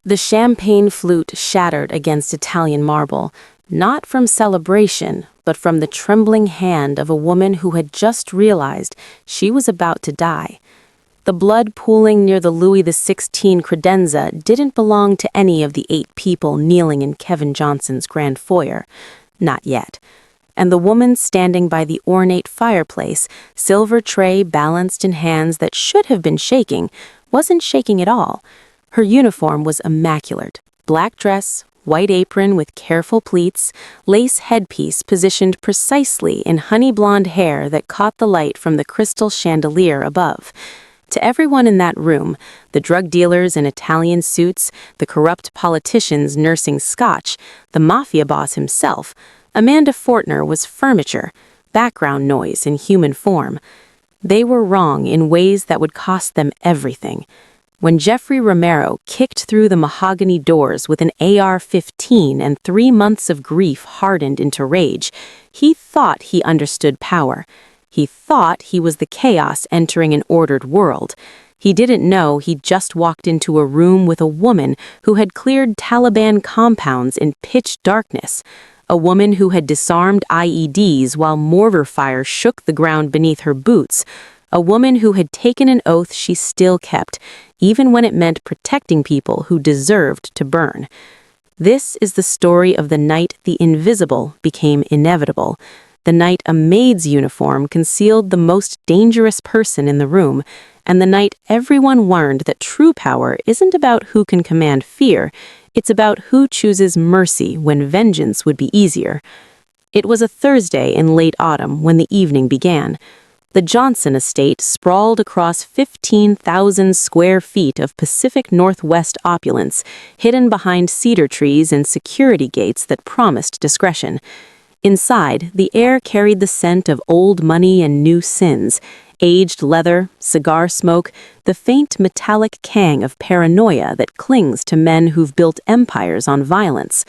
The champagne flute shattered against Italian marble, not from celebration, but from the trembling hand of a woman who had just realized she was about to die. The blood pooling near the Louis XVI credenza didn't belong to any of the 8 people kneeling in Kevin Johnson's grand foyer. Not yet. And the woman standing by the ornate fireplace, silver tray balanced in hands that should have been shaking, wasn't shaking at all. Her uniform was immaculate. Black dress, white apron with careful pleats, lace headpiece positioned precisely in honey blonde hair that caught the light from the crystal chandelier above. To everyone in that room, the drug dealers in Italian suits, the corrupt politicians nursing scotch, the mafia boss himself, Amanda Fortner was furniture, background noise in human form. They were wrong in ways that would cost them everything. When Jeffrey Romero kicked through the mahogany doors with an AR-15 and 3 months of grief hardened into rage, he thought he understood power. He thought he was the chaos entering an ordered world. He didn't know he'd just walked into a room with a woman who had cleared Taliban compounds in pitch darkness, a woman who had disarmed IEDs while mortar fire shook the ground beneath her boots, a woman who had taken an oath she still kept, even when it meant protecting people who deserved to burn. This is the story of the night the invisible became inevitable, the night a maid's uniform concealed the most dangerous person in the room, and the night everyone learned that true power isn't about who can command fear, it's about who chooses mercy when vengeance would be easier. It was a Thursday in late autumn when the evening began. The Johnson estate sprawled across 15,000 square feet of Pacific Northwest opulence, hidden behind cedar trees and security gates that promised discretion. Inside, the air carried the scent of old money and new sins, aged leather, cigar smoke, the faint metallic tang of paranoia that clings to men who've built empires on violence.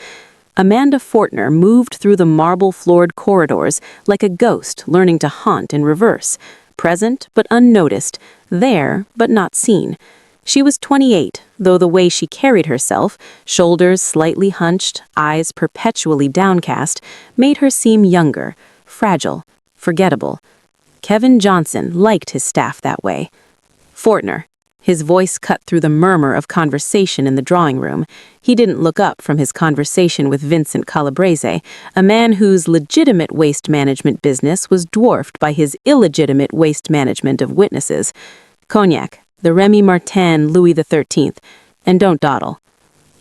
Amanda Fortner moved through the marble-floored corridors like a ghost learning to haunt in reverse, present but unnoticed, there but not seen. She was 28, though the way she carried herself, shoulders slightly hunched, eyes perpetually downcast, made her seem younger, fragile, forgettable. Kevin Johnson liked his staff that way. Fortner. His voice cut through the murmur of conversation in the drawing room. He didn't look up from his conversation with Vincent Calabrese, a man whose legitimate waste management business was dwarfed by his illegitimate waste management of witnesses. Cognac, the Remy Martin Louis XIII, and don't dawdle.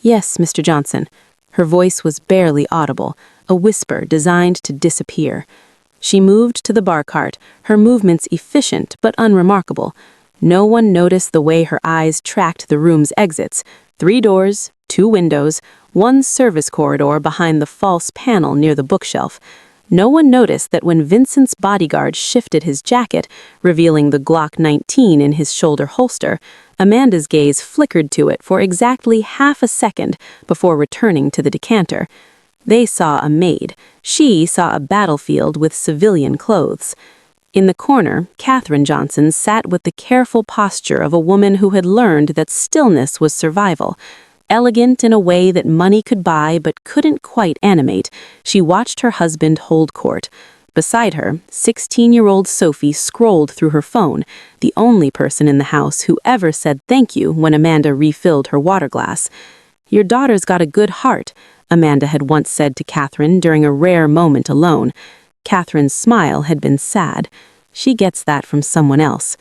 Yes, Mr. Johnson. Her voice was barely audible, a whisper designed to disappear. She moved to the bar cart, her movements efficient but unremarkable. No one noticed the way her eyes tracked the room's exits. 3 doors, 2 windows, 1 service corridor behind the false panel near the bookshelf. No one noticed that when Vincent's bodyguard shifted his jacket, revealing the Glock 19 in his shoulder holster, Amanda's gaze flickered to it for exactly half a second before returning to the decanter. They saw a maid. She saw a battlefield with civilian clothes. In the corner, Katherine Johnson sat with the careful posture of a woman who had learned that stillness was survival. Elegant in a way that money could buy but couldn't quite animate, she watched her husband hold court. Beside her, 16-year-old Sophie scrolled through her phone, the only person in the house who ever said thank you when Amanda refilled her water glass. "Your daughter's got a good heart," Amanda had once said to Katherine during a rare moment alone. Katherine's smile had been sad. She gets that from someone else.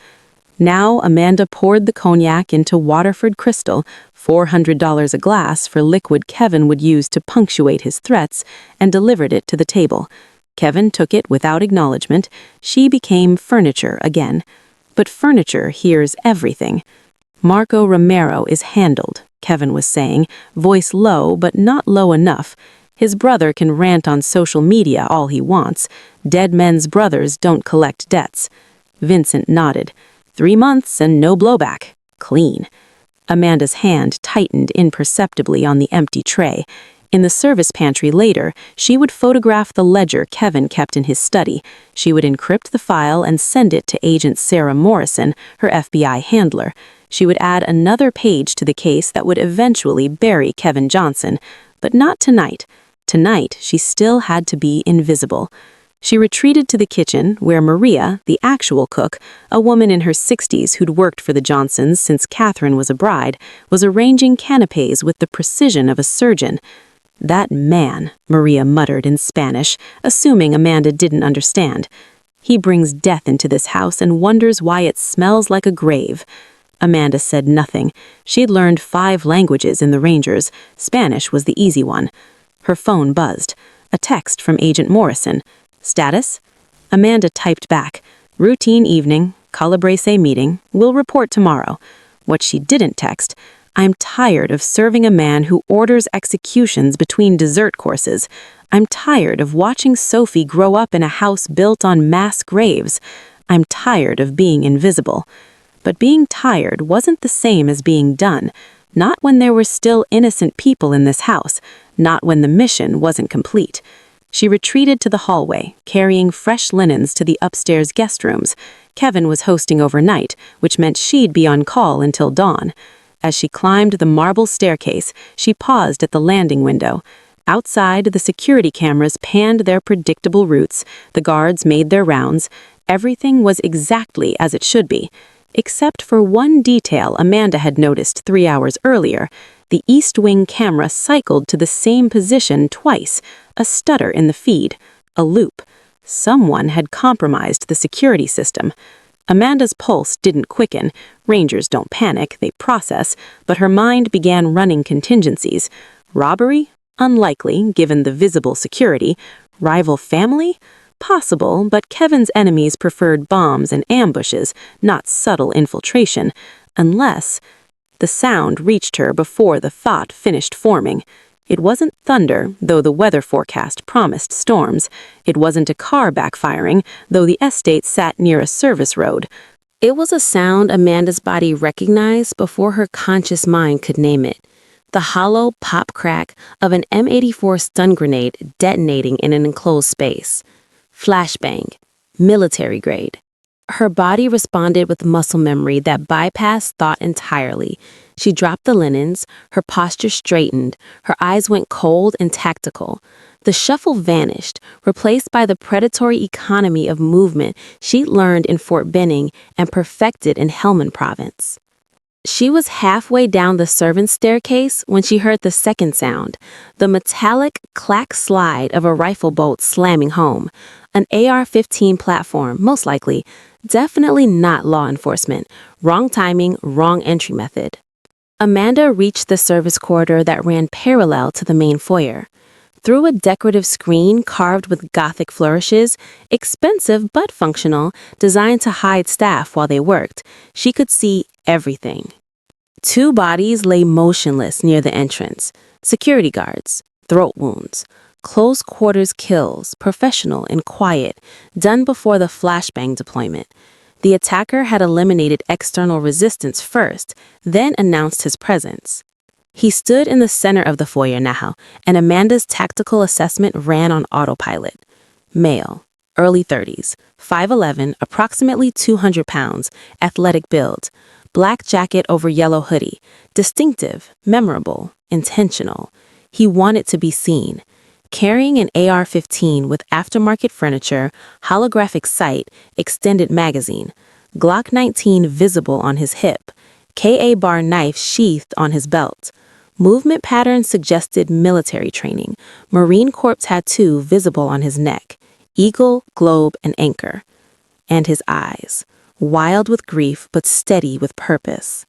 Now Amanda poured the cognac into Waterford Crystal, $400 a glass for liquid Kevin would use to punctuate his threats, and delivered it to the table. Kevin took it without acknowledgement. She became furniture again. But furniture hears everything. "Marco Romero is handled," Kevin was saying, voice low but not low enough. His brother can rant on social media all he wants. Dead men's brothers don't collect debts. Vincent nodded. 3 months and no blowback. Clean. Amanda's hand tightened imperceptibly on the empty tray. In the service pantry later, she would photograph the ledger Kevin kept in his study. She would encrypt the file and send it to Agent Sarah Morrison, her FBI handler. She would add another page to the case that would eventually bury Kevin Johnson, but not tonight. Tonight, she still had to be invisible. She retreated to the kitchen, where Maria, the actual cook, a woman in her 60s who'd worked for the Johnsons since Catherine was a bride, was arranging canapes with the precision of a surgeon. "That man," Maria muttered in Spanish, assuming Amanda didn't understand. "He brings death into this house and wonders why it smells like a grave." Amanda said nothing. She'd learned 5 languages in the Rangers. Spanish was the easy one. Her phone buzzed. A text from Agent Morrison. "Status?" Amanda typed back, "Routine evening, Calabrese meeting, will report tomorrow." What she didn't text, "I'm tired of serving a man who orders executions between dessert courses. I'm tired of watching Sophie grow up in a house built on mass graves. I'm tired of being invisible." But being tired wasn't the same as being done. Not when there were still innocent people in this house. Not when the mission wasn't complete. She retreated to the hallway, carrying fresh linens to the upstairs guest rooms. Kevin was hosting overnight, which meant she'd be on call until dawn. As she climbed the marble staircase, she paused at the landing window. Outside, the security cameras panned their predictable routes. The guards made their rounds. Everything was exactly as it should be. Except for one detail Amanda had noticed 3 hours earlier. The East Wing camera cycled to the same position twice, a stutter in the feed, a loop. Someone had compromised the security system. Amanda's pulse didn't quicken. Rangers don't panic, they process, but her mind began running contingencies. Robbery? Unlikely, given the visible security. Rival family? Possible, but Kevin's enemies preferred bombs and ambushes, not subtle infiltration. Unless... The sound reached her before the thought finished forming. It wasn't thunder, though the weather forecast promised storms. It wasn't a car backfiring, though the estate sat near a service road. It was a sound Amanda's body recognized before her conscious mind could name it. The hollow pop-crack of an M84 stun grenade detonating in an enclosed space. Flashbang. Military grade. Her body responded with muscle memory that bypassed thought entirely. She dropped the linens, her posture straightened, her eyes went cold and tactical. The shuffle vanished, replaced by the predatory economy of movement she'd learned in Fort Benning and perfected in Helmand Province. She was halfway down the servants' staircase when she heard the second sound, the metallic clack slide of a rifle bolt slamming home. An AR-15 platform, most likely. Definitely not law enforcement. Wrong timing, wrong entry method. Amanda reached the service corridor that ran parallel to the main foyer. Through a decorative screen carved with Gothic flourishes, expensive but functional, designed to hide staff while they worked, she could see everything. 2 bodies lay motionless near the entrance. Security guards, throat wounds. Close quarters kills, professional and quiet, done before the flashbang deployment. The attacker had eliminated external resistance first, then announced his presence. He stood in the center of the foyer now, and Amanda's tactical assessment ran on autopilot. Male, early 30s, 5'11", approximately 200 pounds, athletic build, black jacket over yellow hoodie, distinctive, memorable, intentional. He wanted to be seen. Carrying an AR-15 with aftermarket furniture, holographic sight, extended magazine, Glock 19 visible on his hip, KA bar knife sheathed on his belt. Movement patterns suggested military training, Marine Corps tattoo visible on his neck, eagle, globe, and anchor. And his eyes, wild with grief but steady with purpose.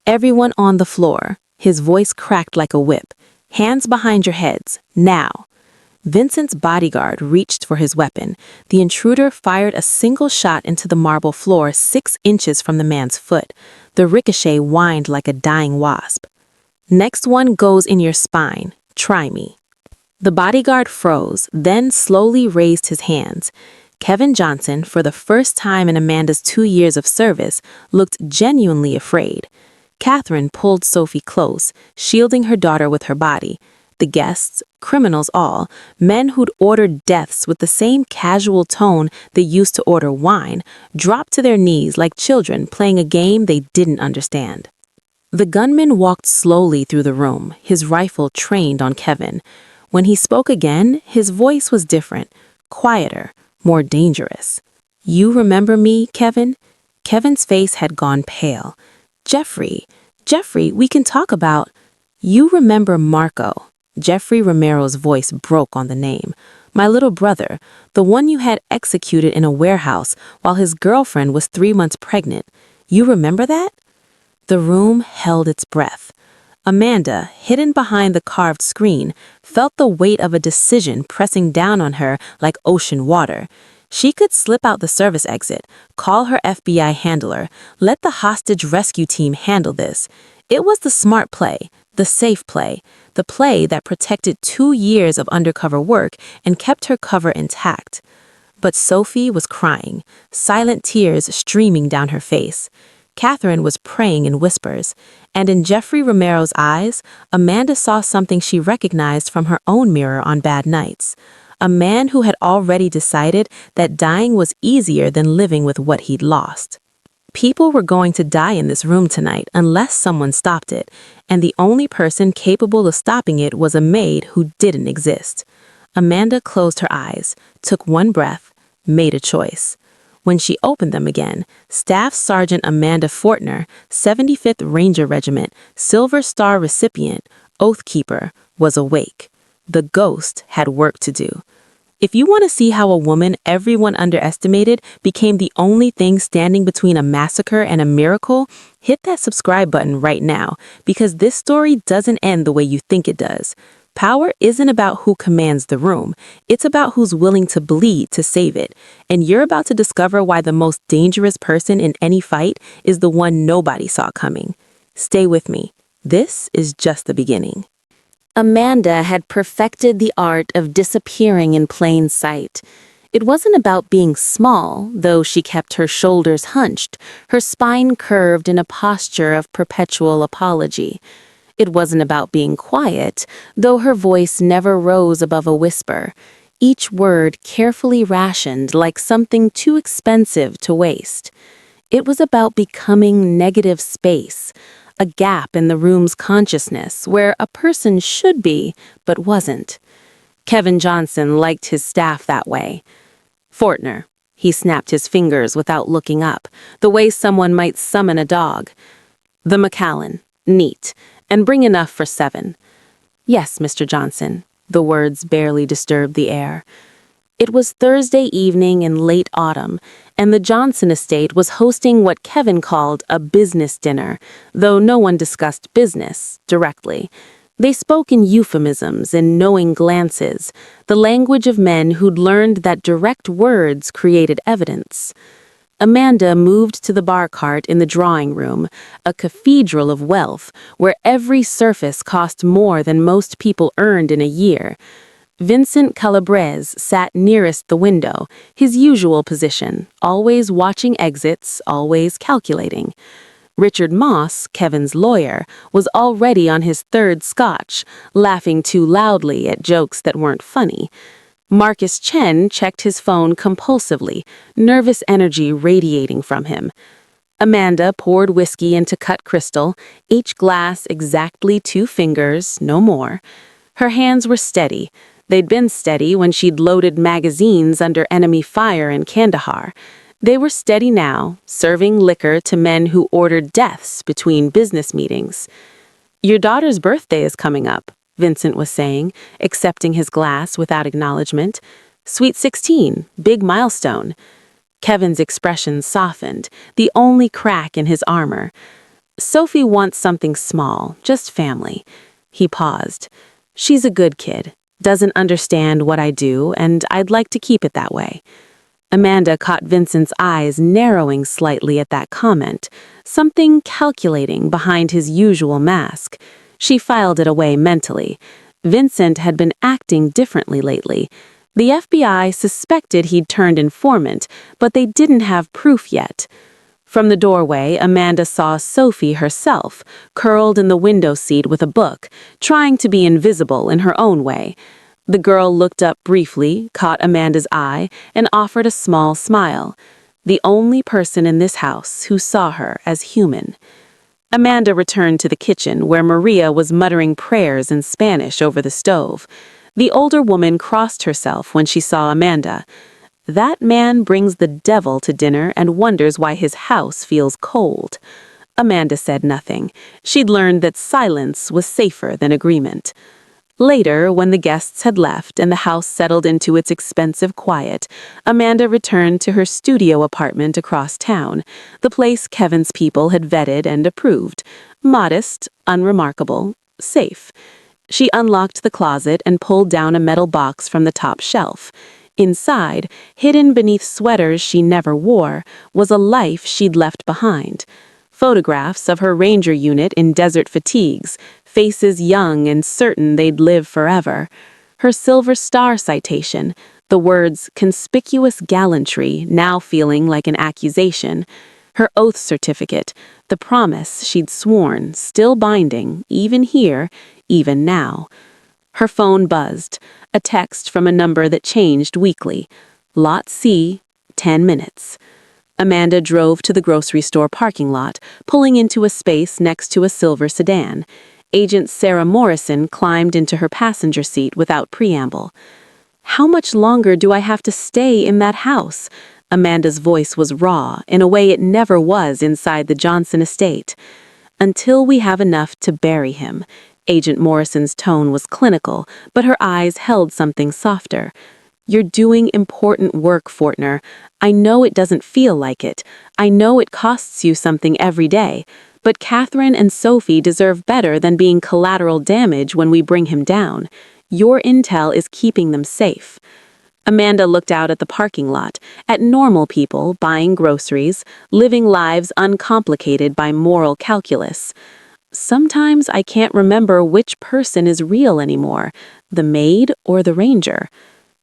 "Everyone on the floor," his voice cracked like a whip. "Hands behind your heads, now." Vincent's bodyguard reached for his weapon. The intruder fired a single shot into the marble floor 6 inches from the man's foot. The ricochet whined like a dying wasp. "Next one goes in your spine. Try me." The bodyguard froze, then slowly raised his hands. Kevin Johnson, for the first time in Amanda's 2 years of service, looked genuinely afraid. Catherine pulled Sophie close, shielding her daughter with her body. The guests, criminals all, men who'd ordered deaths with the same casual tone they used to order wine, dropped to their knees like children playing a game they didn't understand. The gunman walked slowly through the room, his rifle trained on Kevin. When he spoke again, his voice was different, quieter, more dangerous. "You remember me, Kevin?" Kevin's face had gone pale. Jeffrey, we can talk about—" "You remember Marco." Jeffrey Romero's voice broke on the name. "My little brother, the one you had executed in a warehouse while his girlfriend was 3 months pregnant. You remember that?" The room held its breath. Amanda, hidden behind the carved screen, felt the weight of a decision pressing down on her like ocean water. She could slip out the service exit, call her FBI handler, let the hostage rescue team handle this. It was the smart play, the safe play, the play that protected 2 years of undercover work and kept her cover intact. But Sophie was crying, silent tears streaming down her face. Catherine was praying in whispers, and in Jeffrey Romero's eyes, Amanda saw something she recognized from her own mirror on bad nights. A man who had already decided that dying was easier than living with what he'd lost. People were going to die in this room tonight unless someone stopped it, and the only person capable of stopping it was a maid who didn't exist. Amanda closed her eyes, took one breath, made a choice. When she opened them again, Staff Sergeant Amanda Fortner, 75th Ranger Regiment, Silver Star recipient, Oath Keeper, was awake. The ghost had work to do. If you want to see how a woman everyone underestimated became the only thing standing between a massacre and a miracle, hit that subscribe button right now, because this story doesn't end the way you think it does. Power isn't about who commands the room. It's about who's willing to bleed to save it. And you're about to discover why the most dangerous person in any fight is the one nobody saw coming. Stay with me. This is just the beginning. Amanda had perfected the art of disappearing in plain sight. It wasn't about being small, though she kept her shoulders hunched, her spine curved in a posture of perpetual apology. It wasn't about being quiet, though her voice never rose above a whisper, each word carefully rationed like something too expensive to waste. It was about becoming negative space, a gap in the room's consciousness where a person should be, but wasn't. Kevin Johnson liked his staff that way. "Fortner," he snapped his fingers without looking up, the way someone might summon a dog. "The Macallan, neat. And bring enough for 7. "Yes, Mr. Johnson." The words barely disturbed the air. It was Thursday evening in late autumn, and the Johnson estate was hosting what Kevin called a business dinner, though no one discussed business directly. They spoke in euphemisms and knowing glances, the language of men who'd learned that direct words created evidence. Amanda moved to the bar cart in the drawing room, a cathedral of wealth, where every surface cost more than most people earned in a year. Vincent Calabrese sat nearest the window, his usual position, always watching exits, always calculating. Richard Moss, Kevin's lawyer, was already on his 3rd scotch, laughing too loudly at jokes that weren't funny. Marcus Chen checked his phone compulsively, nervous energy radiating from him. Amanda poured whiskey into cut crystal, each glass exactly 2 fingers, no more. Her hands were steady. They'd been steady when she'd loaded magazines under enemy fire in Kandahar. They were steady now, serving liquor to men who ordered deaths between business meetings. "Your daughter's birthday is coming up," Vincent was saying, accepting his glass without acknowledgement. "Sweet 16, big milestone." Kevin's expression softened, the only crack in his armor. "Sophie wants something small, just family." He paused. "She's a good kid, doesn't understand what I do, and I'd like to keep it that way." Amanda caught Vincent's eyes narrowing slightly at that comment, something calculating behind his usual mask. She filed it away mentally. Vincent had been acting differently lately. The FBI suspected he'd turned informant, but they didn't have proof yet. From the doorway, Amanda saw Sophie herself, curled in the window seat with a book, trying to be invisible in her own way. The girl looked up briefly, caught Amanda's eye, and offered a small smile. The only person in this house who saw her as human. Amanda returned to the kitchen, where Maria was muttering prayers in Spanish over the stove. The older woman crossed herself when she saw Amanda. That man brings the devil to dinner and wonders why his house feels cold. Amanda said nothing. She'd learned that silence was safer than agreement. Later, when the guests had left and the house settled into its expensive quiet, Amanda returned to her studio apartment across town, the place Kevin's people had vetted and approved. Modest, unremarkable, safe. She unlocked the closet and pulled down a metal box from the top shelf. Inside, hidden beneath sweaters she never wore, was a life she'd left behind. Photographs of her ranger unit in desert fatigues, faces young and certain they'd live forever. Her Silver Star citation, the words conspicuous gallantry now feeling like an accusation. Her oath certificate, the promise she'd sworn, still binding, even here, even now. Her phone buzzed, a text from a number that changed weekly. Lot C, 10 minutes. Amanda drove to the grocery store parking lot, pulling into a space next to a silver sedan. Agent Sarah Morrison climbed into her passenger seat without preamble. "How much longer do I have to stay in that house?" Amanda's voice was raw, in a way it never was inside the Johnson estate. "Until we have enough to bury him." Agent Morrison's tone was clinical, but her eyes held something softer. "You're doing important work, Fortner. I know it doesn't feel like it. I know it costs you something every day. But Catherine and Sophie deserve better than being collateral damage when we bring him down. Your intel is keeping them safe." Amanda looked out at the parking lot, at normal people buying groceries, living lives uncomplicated by moral calculus. "Sometimes I can't remember which person is real anymore, the maid or the ranger."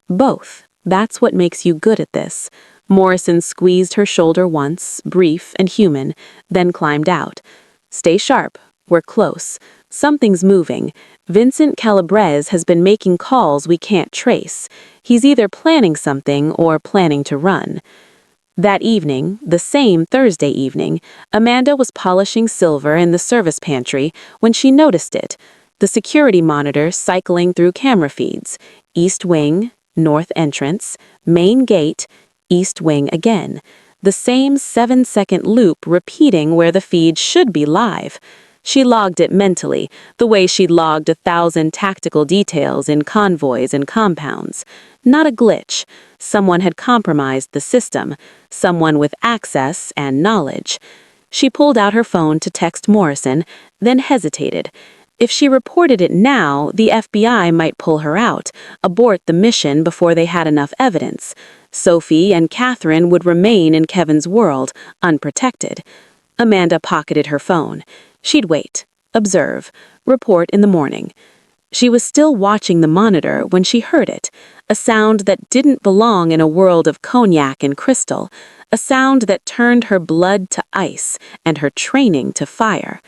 "Both. That's what makes you good at this." Morrison squeezed her shoulder once, brief and human, then climbed out. "Stay sharp. We're close. Something's moving. Vincent Calabrese has been making calls we can't trace. He's either planning something or planning to run." That evening, the same Thursday evening, Amanda was polishing silver in the service pantry when she noticed it. The security monitor cycling through camera feeds. East wing, north entrance, main gate, east wing again. The same 7-second loop repeating where the feed should be live. She logged it mentally, the way she'd logged 1,000 tactical details in convoys and compounds. Not a glitch. Someone had compromised the system. Someone with access and knowledge. She pulled out her phone to text Morrison, then hesitated. If she reported it now, the FBI might pull her out, abort the mission before they had enough evidence. Sophie and Catherine would remain in Kevin's world, unprotected. Amanda pocketed her phone. She'd wait, observe, report in the morning. She was still watching the monitor when she heard it, a sound that didn't belong in a world of cognac and crystal, a sound that turned her blood to ice and her training to fire.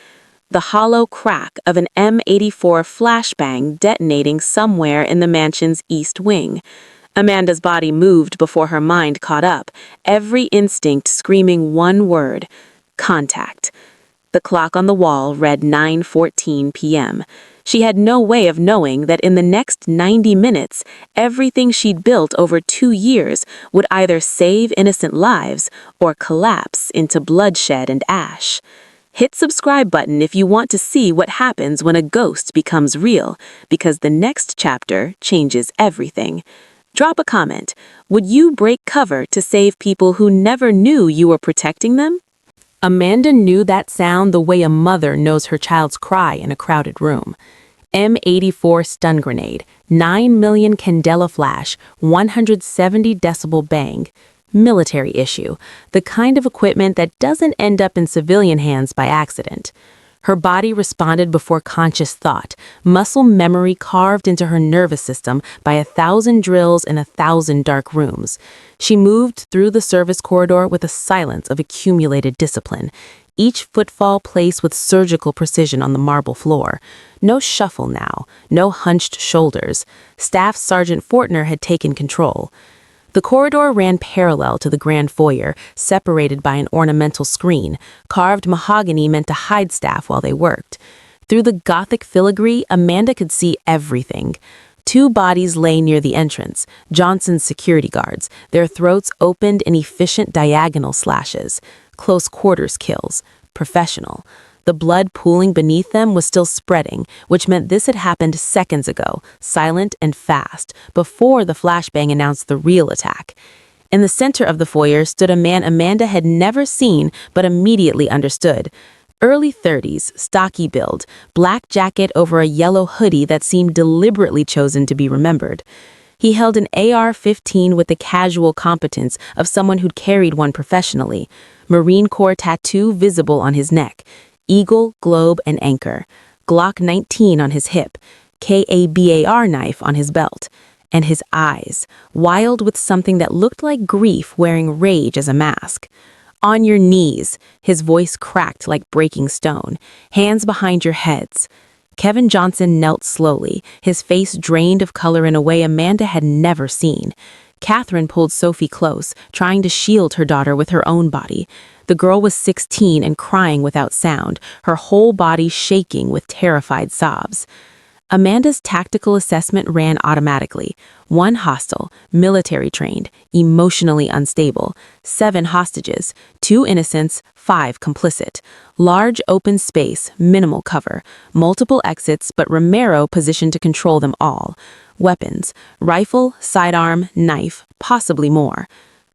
The hollow crack of an M84 flashbang detonating somewhere in the mansion's east wing. Amanda's body moved before her mind caught up, every instinct screaming one word: contact. The clock on the wall read 9:14 p.m. She had no way of knowing that in the next 90 minutes, everything she'd built over 2 years would either save innocent lives or collapse into bloodshed and ash. Hit subscribe button if you want to see what happens when a ghost becomes real, because the next chapter changes everything. Drop a comment. Would you break cover to save people who never knew you were protecting them? Amanda knew that sound the way a mother knows her child's cry in a crowded room. M84 stun grenade, 9 million candela flash, 170 decibel bang. Military issue, the kind of equipment that doesn't end up in civilian hands by accident. Her body responded before conscious thought, muscle memory carved into her nervous system by 1,000 drills in 1,000 dark rooms. She moved through the service corridor with a silence of accumulated discipline, each footfall placed with surgical precision on the marble floor. No shuffle now, no hunched shoulders. Staff Sergeant Fortner had taken control. The corridor ran parallel to the grand foyer, separated by an ornamental screen. Carved mahogany meant to hide staff while they worked. Through the Gothic filigree, Amanda could see everything. 2 bodies lay near the entrance, Johnson's security guards, their throats opened in efficient diagonal slashes. Close quarters kills. Professional. The blood pooling beneath them was still spreading, which meant this had happened seconds ago, silent and fast, before the flashbang announced the real attack. In the center of the foyer stood a man Amanda had never seen but immediately understood. Early 30s, stocky build, black jacket over a yellow hoodie that seemed deliberately chosen to be remembered. He held an AR-15 with the casual competence of someone who'd carried one professionally. Marine Corps tattoo visible on his neck. Eagle, globe, and anchor. Glock 19 on his hip. KABAR knife on his belt. And his eyes, wild with something that looked like grief wearing rage as a mask. On your knees, his voice cracked like breaking stone. Hands behind your heads. Kevin Johnson knelt slowly, his face drained of color in a way Amanda had never seen. Catherine pulled Sophie close, trying to shield her daughter with her own body. The girl was 16 and crying without sound, her whole body shaking with terrified sobs. Amanda's tactical assessment ran automatically. 1 hostile, military-trained, emotionally unstable. 7 hostages, 2 innocents, 5 complicit. Large open space, minimal cover. Multiple exits, but Romero positioned to control them all. Weapons, rifle, sidearm, knife, possibly more.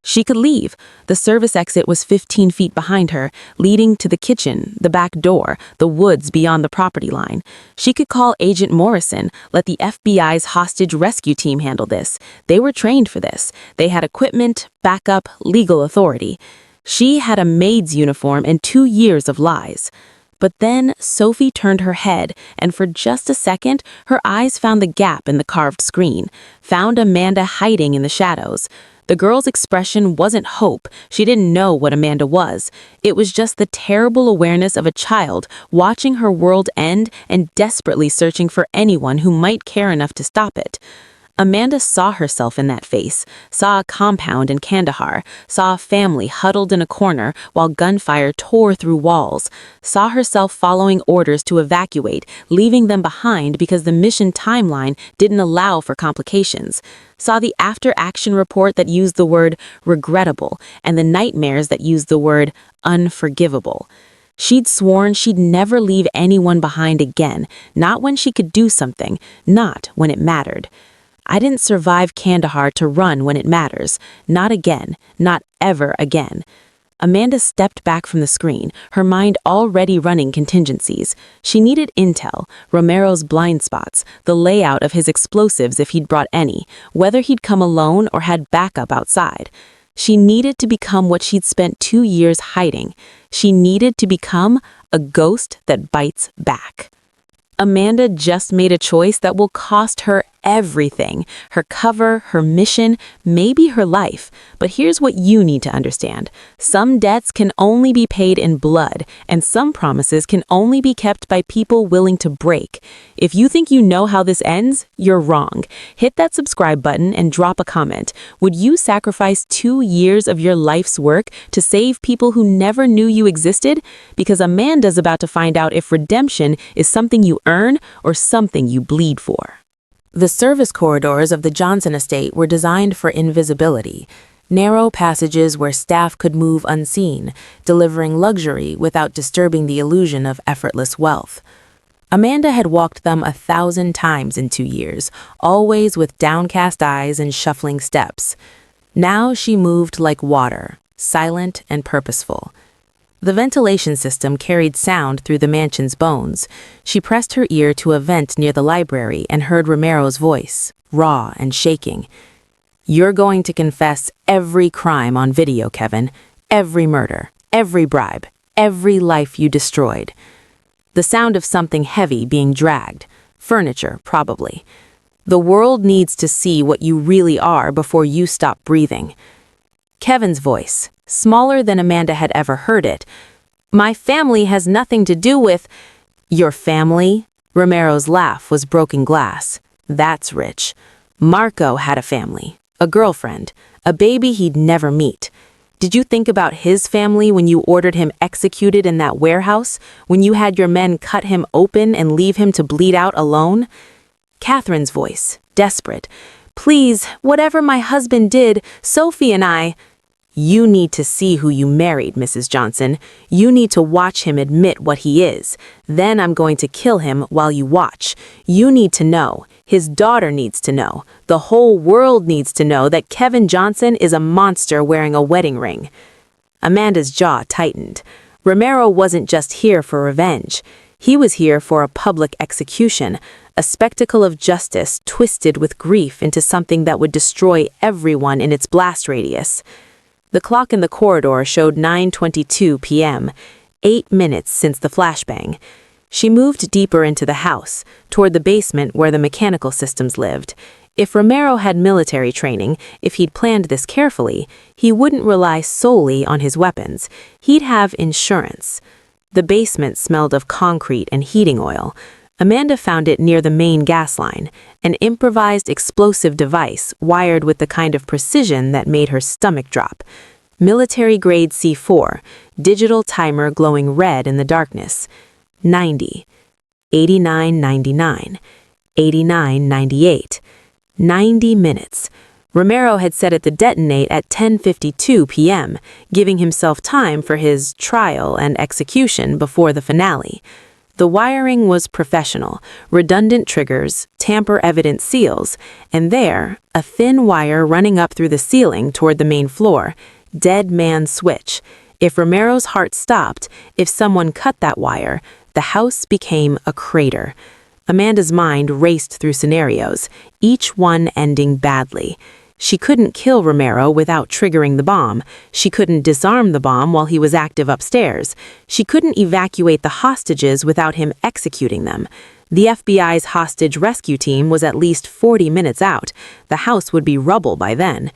She could leave. The service exit was 15 feet behind her, leading to the kitchen, the back door, the woods beyond the property line. She could call Agent Morrison, let the FBI's hostage rescue team handle this. They were trained for this. They had equipment, backup, legal authority. She had a maid's uniform and 2 years of lies. But then Sophie turned her head, and for just a second, her eyes found the gap in the carved screen, found Amanda hiding in the shadows. The girl's expression wasn't hope. She didn't know what Amanda was. It was just the terrible awareness of a child watching her world end and desperately searching for anyone who might care enough to stop it. Amanda saw herself in that face, saw a compound in Kandahar, saw a family huddled in a corner while gunfire tore through walls, saw herself following orders to evacuate, leaving them behind because the mission timeline didn't allow for complications, saw the after-action report that used the word regrettable and the nightmares that used the word unforgivable. She'd sworn she'd never leave anyone behind again, not when she could do something, not when it mattered. I didn't survive Kandahar to run when it matters. Not again. Not ever again. Amanda stepped back from the screen, her mind already running contingencies. She needed intel, Romero's blind spots, the layout of his explosives if he'd brought any, whether he'd come alone or had backup outside. She needed to become what she'd spent 2 years hiding. She needed to become a ghost that bites back. Amanda just made a choice that will cost her everything, her cover, her mission, maybe her life. But here's what you need to understand. Some debts can only be paid in blood, and some promises can only be kept by people willing to break. If you think you know how this ends, you're wrong. Hit that subscribe button and drop a comment. Would you sacrifice 2 years of your life's work to save people who never knew you existed? Because Amanda's about to find out if redemption is something you earn or something you bleed for. The service corridors of the Johnson estate were designed for invisibility, narrow passages where staff could move unseen, delivering luxury without disturbing the illusion of effortless wealth. Amanda had walked them 1,000 times in 2 years, always with downcast eyes and shuffling steps. Now she moved like water, silent and purposeful. The ventilation system carried sound through the mansion's bones. She pressed her ear to a vent near the library and heard Romero's voice, raw and shaking. "You're going to confess every crime on video, Kevin. Every murder, every bribe, every life you destroyed." The sound of something heavy being dragged. Furniture, probably. The world needs to see what you really are before you stop breathing. Kevin's voice, smaller than Amanda had ever heard it. My family has nothing to do with... Your family? Romero's laugh was broken glass. That's rich. Marco had a family, a girlfriend, a baby he'd never meet. Did you think about his family when you ordered him executed in that warehouse, when you had your men cut him open and leave him to bleed out alone? Catherine's voice, desperate. Please, whatever my husband did, Sophie and I... You need to see who you married, Mrs. Johnson. You need to watch him admit what he is. Then I'm going to kill him while you watch. You need to know. His daughter needs to know. The whole world needs to know that Kevin Johnson is a monster wearing a wedding ring. Amanda's jaw tightened. Romero wasn't just here for revenge. He was here for a public execution, a spectacle of justice twisted with grief into something that would destroy everyone in its blast radius. The clock in the corridor showed 9:22 p.m., 8 minutes since the flashbang. She moved deeper into the house, toward the basement where the mechanical systems lived. If Romero had military training, if he'd planned this carefully, he wouldn't rely solely on his weapons. He'd have insurance. The basement smelled of concrete and heating oil. Amanda found it near the main gas line, an improvised explosive device wired with the kind of precision that made her stomach drop. Military-grade C4, digital timer glowing red in the darkness. 90, 89.99, 89.98, 90 minutes. Romero had set it to detonate at 10:52 p.m., giving himself time for his trial and execution before the finale. The wiring was professional, redundant triggers, tamper-evident seals, and there, a thin wire running up through the ceiling toward the main floor, dead man switch. If Romero's heart stopped, if someone cut that wire, the house became a crater. Amanda's mind raced through scenarios, each one ending badly. She couldn't kill Romero without triggering the bomb. She couldn't disarm the bomb while he was active upstairs. She couldn't evacuate the hostages without him executing them. The FBI's hostage rescue team was at least 40 minutes out. The house would be rubble by then.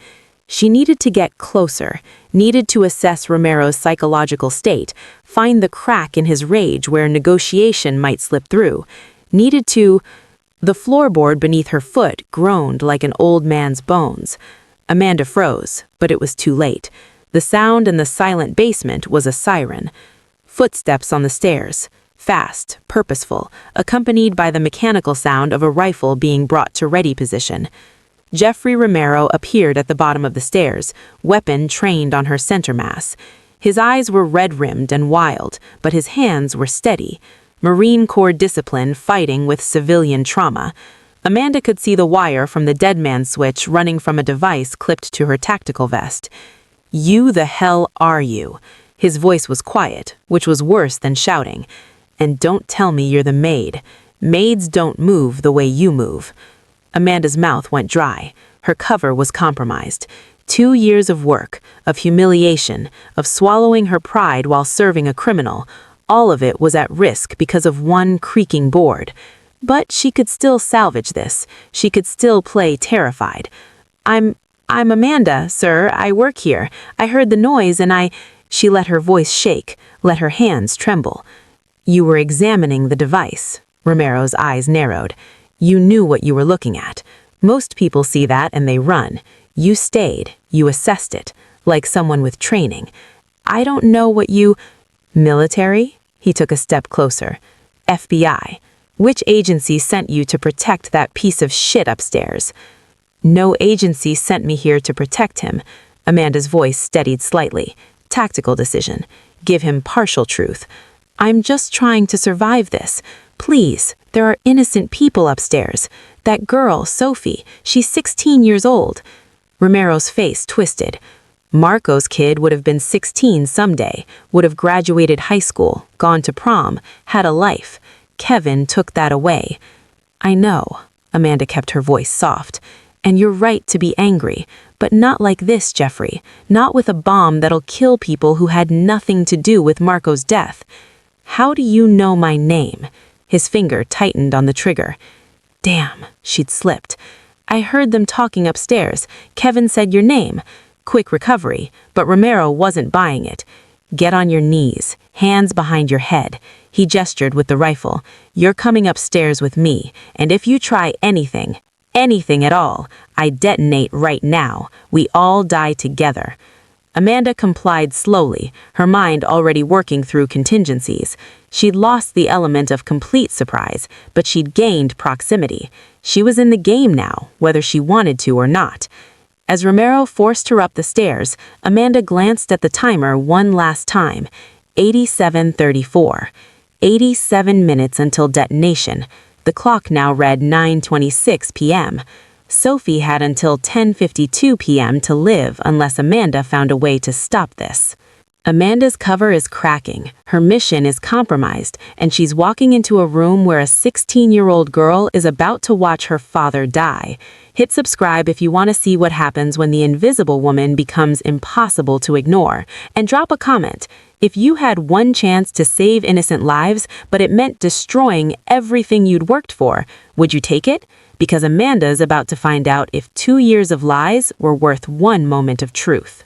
She needed to get closer, needed to assess Romero's psychological state, find the crack in his rage where negotiation might slip through. Needed to... The floorboard beneath her foot groaned like an old man's bones. Amanda froze, but it was too late. The sound in the silent basement was a siren. Footsteps on the stairs, fast, purposeful, accompanied by the mechanical sound of a rifle being brought to ready position. Jeffrey Romero appeared at the bottom of the stairs, weapon trained on her center mass. His eyes were red-rimmed and wild, but his hands were steady. Marine Corps discipline fighting with civilian trauma. Amanda could see the wire from the dead man switch running from a device clipped to her tactical vest. You the hell are you? His voice was quiet, which was worse than shouting. And don't tell me you're the maid. Maids don't move the way you move. Amanda's mouth went dry. Her cover was compromised. 2 years of work, of humiliation, of swallowing her pride while serving a criminal. All of it was at risk because of one creaking board. But she could still salvage this. She could still play terrified. I'm Amanda, sir. I work here. I heard the noise and I... She let her voice shake, let her hands tremble. You were examining the device. Romero's eyes narrowed. You knew what you were looking at. Most people see that and they run. You stayed. You assessed it, like someone with training. I don't know what you... Military? He took a step closer. FBI. Which agency sent you to protect that piece of shit upstairs? No agency sent me here to protect him. Amanda's voice steadied slightly. Tactical decision. Give him partial truth. I'm just trying to survive this. Please, there are innocent people upstairs. That girl, Sophie, she's 16 years old. Romero's face twisted. Marco's kid would have been 16 someday, would have graduated high school, gone to prom, had a life. Kevin took that away. I know, Amanda kept her voice soft, and you're right to be angry, but not like this, Jeffrey, not with a bomb that'll kill people who had nothing to do with Marco's death. How do you know my name? His finger tightened on the trigger. Damn, she'd slipped. I heard them talking upstairs. Kevin said your name. Quick recovery, but Romero wasn't buying it. Get on your knees, hands behind your head. He gestured with the rifle. You're coming upstairs with me, and if you try anything at all, I detonate right now. We all die together. Amanda complied slowly, her mind already working through contingencies. She'd lost the element of complete surprise, but she'd gained proximity. She was in the game now, whether she wanted to or not. As Romero forced her up the stairs, Amanda glanced at the timer one last time. 87:34. 87 minutes until detonation. The clock now read 9:26 p.m. Sophie had until 10:52 p.m. to live unless Amanda found a way to stop this. Amanda's cover is cracking, her mission is compromised, and she's walking into a room where a 16-year-old girl is about to watch her father die. Hit subscribe if you want to see what happens when the invisible woman becomes impossible to ignore, and drop a comment. If you had one chance to save innocent lives, but it meant destroying everything you'd worked for, would you take it? Because Amanda's about to find out if 2 years of lies were worth one moment of truth.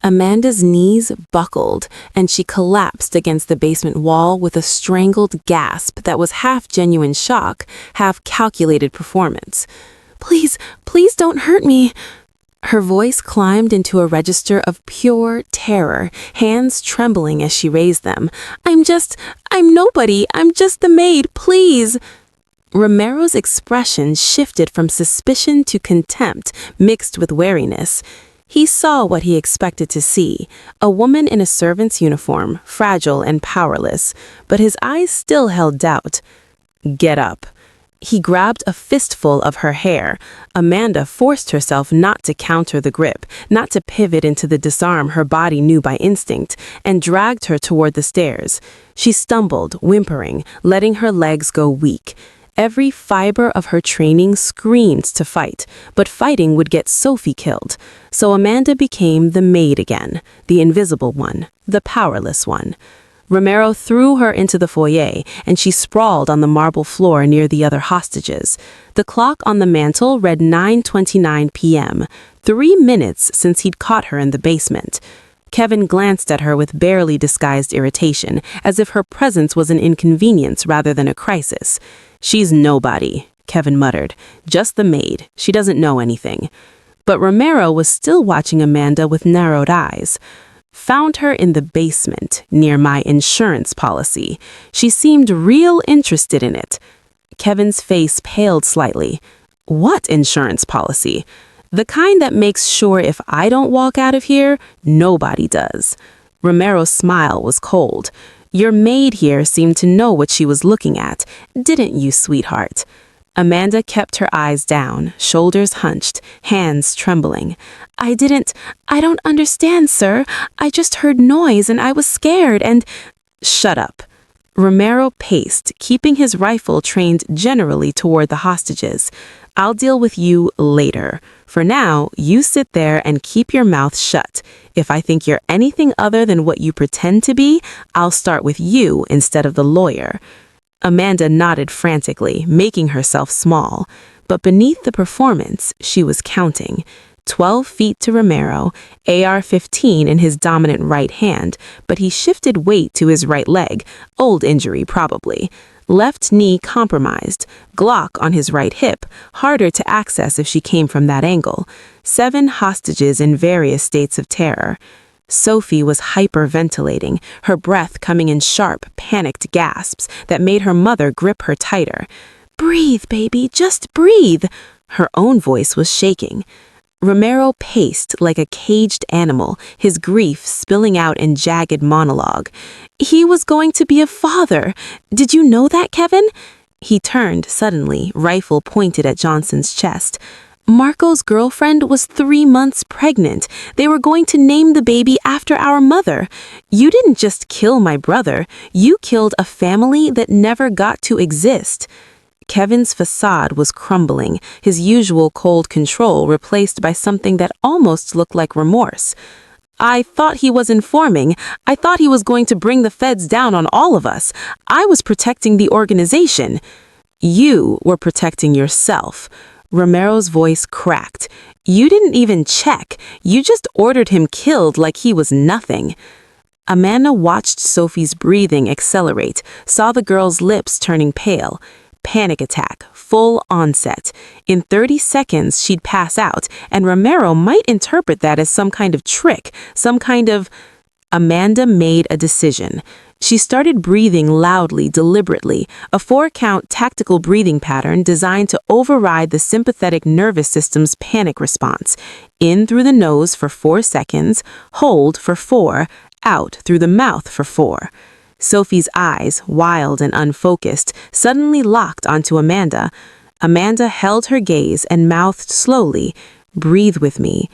Amanda's knees buckled, and she collapsed against the basement wall with a strangled gasp that was half genuine shock, half calculated performance. Please, please don't hurt me. Her voice climbed into a register of pure terror, hands trembling as she raised them. I'm nobody. I'm just the maid, please. Romero's expression shifted from suspicion to contempt, mixed with wariness. He saw what he expected to see, a woman in a servant's uniform, fragile and powerless, but his eyes still held doubt. Get up. He grabbed a fistful of her hair. Amanda forced herself not to counter the grip, not to pivot into the disarm her body knew by instinct, and dragged her toward the stairs. She stumbled, whimpering, letting her legs go weak. Every fiber of her training screamed to fight, but fighting would get Sophie killed. So Amanda became the maid again, the invisible one, the powerless one. Romero threw her into the foyer, and she sprawled on the marble floor near the other hostages. The clock on the mantel read 9:29 p.m., 3 minutes since he'd caught her in the basement. Kevin glanced at her with barely disguised irritation, as if her presence was an inconvenience rather than a crisis. She's nobody, Kevin muttered. Just the maid. She doesn't know anything. But Romero was still watching Amanda with narrowed eyes. Found her in the basement, near my insurance policy. She seemed real interested in it. Kevin's face paled slightly. What insurance policy? The kind that makes sure if I don't walk out of here, nobody does. Romero's smile was cold. Your maid here seemed to know what she was looking at, didn't you, sweetheart? Amanda kept her eyes down, shoulders hunched, hands trembling. I don't understand, sir. I just heard noise and I was scared and... Shut up. Romero paced, keeping his rifle trained generally toward the hostages. I'll deal with you later. For now, you sit there and keep your mouth shut. If I think you're anything other than what you pretend to be, I'll start with you instead of the lawyer. Amanda nodded frantically, making herself small. But beneath the performance, she was counting. 12 feet to Romero, AR-15 in his dominant right hand, but he shifted weight to his right leg, old injury probably. Left knee compromised, Glock on his right hip, harder to access if she came from that angle. 7 hostages in various states of terror. Sophie was hyperventilating, her breath coming in sharp, panicked gasps that made her mother grip her tighter. Breathe, baby, just breathe. Her own voice was shaking. Romero paced like a caged animal, his grief spilling out in jagged monologue. He was going to be a father. Did you know that, Kevin? He turned suddenly, rifle pointed at Johnson's chest. Marco's girlfriend was 3 months pregnant. They were going to name the baby after our mother. You didn't just kill my brother. You killed a family that never got to exist. Kevin's facade was crumbling, his usual cold control replaced by something that almost looked like remorse. I thought he was informing. I thought he was going to bring the feds down on all of us. I was protecting the organization. You were protecting yourself. Romero's voice cracked. You didn't even check. You just ordered him killed like he was nothing. Amanda watched Sophie's breathing accelerate, saw the girl's lips turning pale. Panic attack, full onset. In 30 seconds, she'd pass out, and Romero might interpret that as some kind of trick, some kind of... Amanda made a decision. She started breathing loudly, deliberately, a 4-count tactical breathing pattern designed to override the sympathetic nervous system's panic response. In through the nose for 4 seconds, hold for 4, out through the mouth for 4. Sophie's eyes, wild and unfocused, suddenly locked onto Amanda. Amanda held her gaze and mouthed slowly, "Breathe with me."